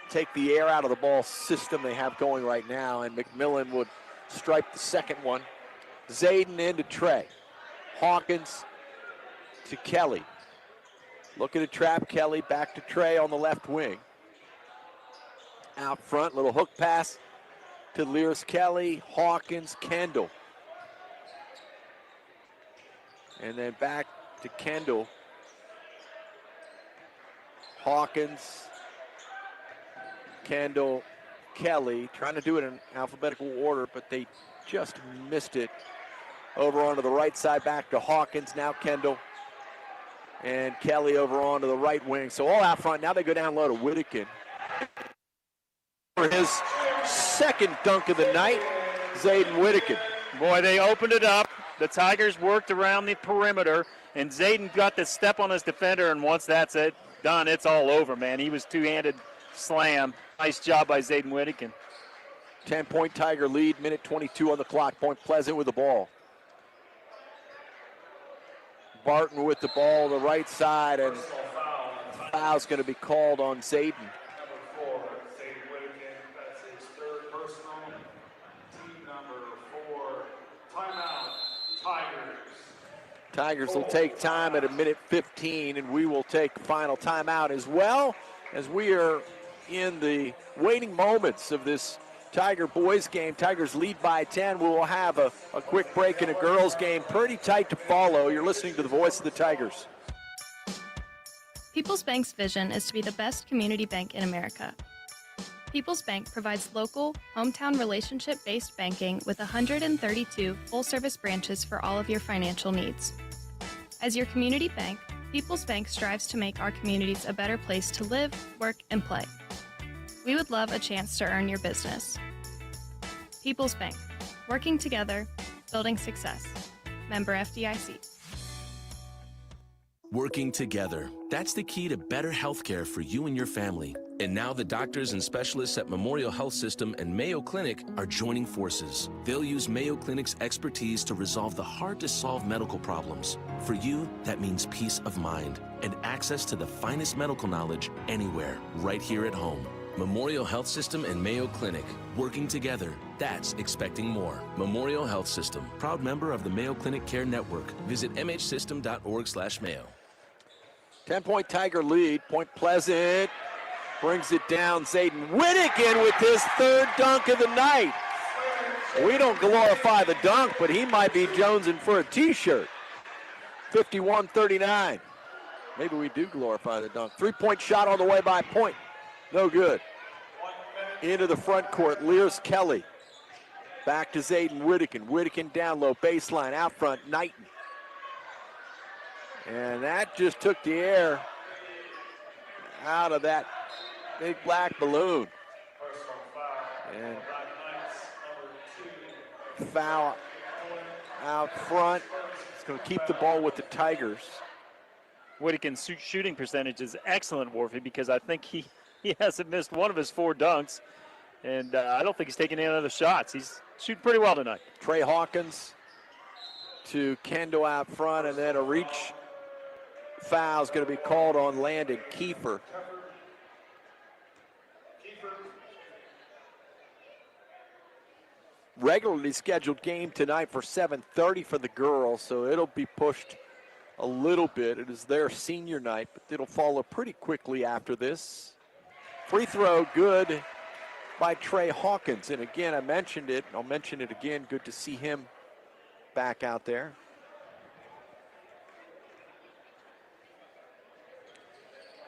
take the air out of the ball system they have going right now, and McMillan would stripe the second one. Zayden into Trey. Hawkins to Kelly. Looking to trap Kelly, back to Trey on the left wing. Out front, little hook pass to Lyris Kelly, Hawkins, Kendall. And then back to Kendall. Hawkins, Kendall, Kelly, trying to do it in alphabetical order, but they just missed it. Over onto the right side, back to Hawkins, now Kendall. And Kelly over onto the right wing. So all out front, now they go down low to Whittaker. For his second dunk of the night, Zayden Whittaker. Boy, they opened it up. The Tigers worked around the perimeter, and Zayden got the step on his defender, and once that's it done, it's all over, man. He was two-handed slam. Nice job by Zayden Whittaker. 10-point Tiger lead, minute 22 on the clock. Point Pleasant with the ball. Barton with the ball the right side, and foul's going to be called on Zayden. Number 4, Zayden Whitakin. That's his 3rd personal. Team number 4. Timeout, Tigers. Tigers will take time at 1:15, and we will take final timeout as well, as we are in the waiting moments of this Tiger boys game. Tigers lead by 10. We will have a quick break in a girls game. Pretty tight to follow. You're listening to the voice of the Tigers. People's Bank's vision is to be the best community bank in America. People's Bank provides local, hometown relationship-based banking with 132 full-service branches for all of your financial needs. As your community bank, People's Bank strives to make our communities a better place to live, work, and play. We would love a chance to earn your business. People's Bank, working together, building success. Member FDIC. Working together. That's the key to better health care for you and your family. And now the doctors and specialists at Memorial Health System and Mayo Clinic are joining forces. They'll use Mayo Clinic's expertise to resolve the hard-to-solve medical problems. For you, that means peace of mind and access to the finest medical knowledge anywhere, right here at home. Memorial Health System and Mayo Clinic. Working together. That's expecting more. Memorial Health System. Proud member of the Mayo Clinic Care Network. Visit mhsystem.org/Mayo. 10-point Tiger lead. Point Pleasant brings it down. Zayden Whitakin with his 3rd dunk of the night. We don't glorify the dunk, but he might be jonesing for a T-shirt. 51-39. Maybe we do glorify the dunk. 3-point shot on the way by Point. No good. Into the front court, Lears Kelly. Back to Zayden Whitakin. Whitakin down low, baseline, out front, Knighton. And that just took the air out of that big black balloon. And foul out front. It's going to keep the ball with the Tigers. Whitakin's shooting percentage is excellent, Warfy, because I think he hasn't missed one of his 4 dunks, and I don't think he's taking any other shots. He's shooting pretty well tonight. Trey Hawkins to Kendo out front, and then a reach foul is going to be called on Landon Kiefer. Regularly scheduled game tonight for 7:30 for the girls, so it'll be pushed a little bit. It is their senior night, but it'll follow pretty quickly after this. Free throw good by Trey Hawkins. And again, I mentioned it. I'll mention it again. Good to see him back out there.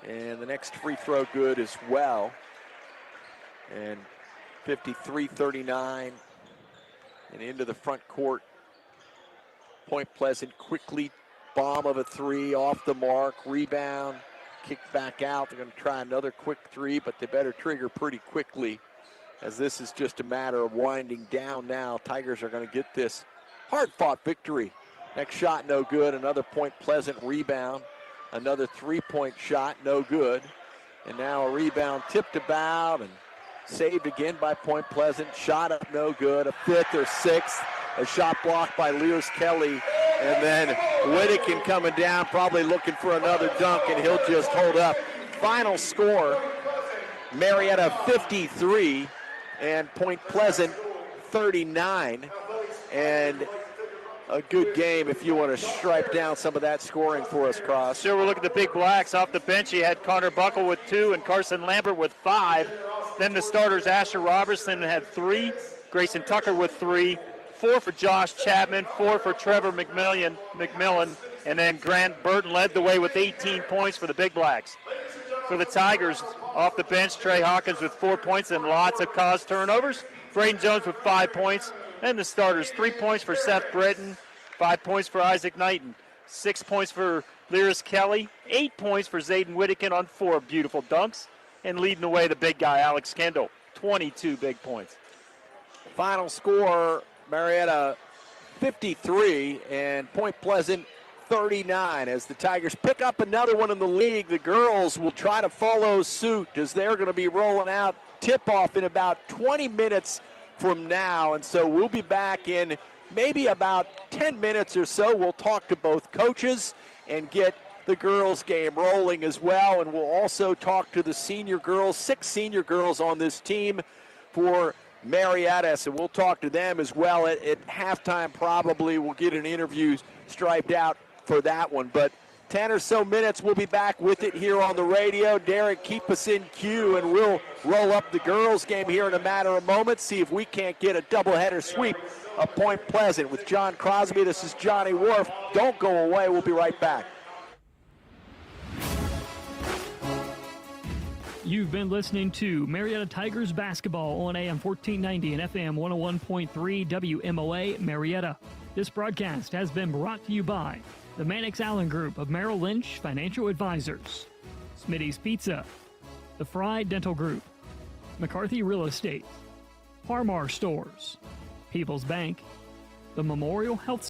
And the next free throw good as well. And 53-39. And into the front court. Point Pleasant quickly. Bomb of a 3 off the mark. Rebound. Kick back out. They're going to try another quick 3, but they better trigger pretty quickly, as this is just a matter of winding down now. Tigers are going to get this hard-fought victory. Next shot, no good. Another Point Pleasant rebound. Another 3-point shot, no good. And now a rebound tipped about and saved again by Point Pleasant. Shot up, no good. A 5th or 6th. A shot blocked by Lears Kelly. And then Whitakin coming down, probably looking for another dunk, and he'll just hold up. Final score, Marietta 53 and Point Pleasant 39. And a good game if you want to stripe down some of that scoring for us, Cross. Sure, we'll look at the big blacks off the bench. You had Connor Buckle with 2 and Carson Lambert with 5. Then the starters, Asher Robertson had 3, Grayson Tucker with 3, 4 for Josh Chapman, 4 for Trevor McMillan, and then Grant Burton led the way with 18 points for the Big Blacks. For the Tigers, off the bench, Trey Hawkins with 4 points and lots of caused turnovers. Braden Jones with 5 points. And the starters, 3 points for Seth Britton, 5 points for Isaac Knighton, 6 points for Lears Kelly, 8 points for Zayden Whitakin on 4 beautiful dunks, and leading away the big guy, Alex Kendall, 22 big points. Final score, Marietta 53 and Point Pleasant 39. As the Tigers pick up another one in the league, the girls will try to follow suit as they're going to be rolling out tip-off in about 20 minutes from now. And so we'll be back in maybe about 10 minutes or so, we'll talk to both coaches and get the girls game rolling as well. And we'll also talk to the senior girls, 6 senior girls on this team for Marietta. So we'll talk to them as well at halftime. Probably we'll get an interview striped out for that one. But 10 or so minutes, we'll be back with it here on the radio. Derek, keep us in queue, and we'll roll up the girls game here in a matter of moments, see if we can't get a doubleheader sweep of Point Pleasant. With John Crosby, this is Johnny Wharf. Don't go away. We'll be right back. You've been listening to Marietta Tigers basketball on AM 1490 and FM 101.3 WMOA Marietta. This broadcast has been brought to you by the Mannix Allen Group of Merrill Lynch Financial Advisors, Smitty's Pizza, the Fry Dental Group, McCarthy Real Estate, Parmar Stores, People's Bank, the Memorial Health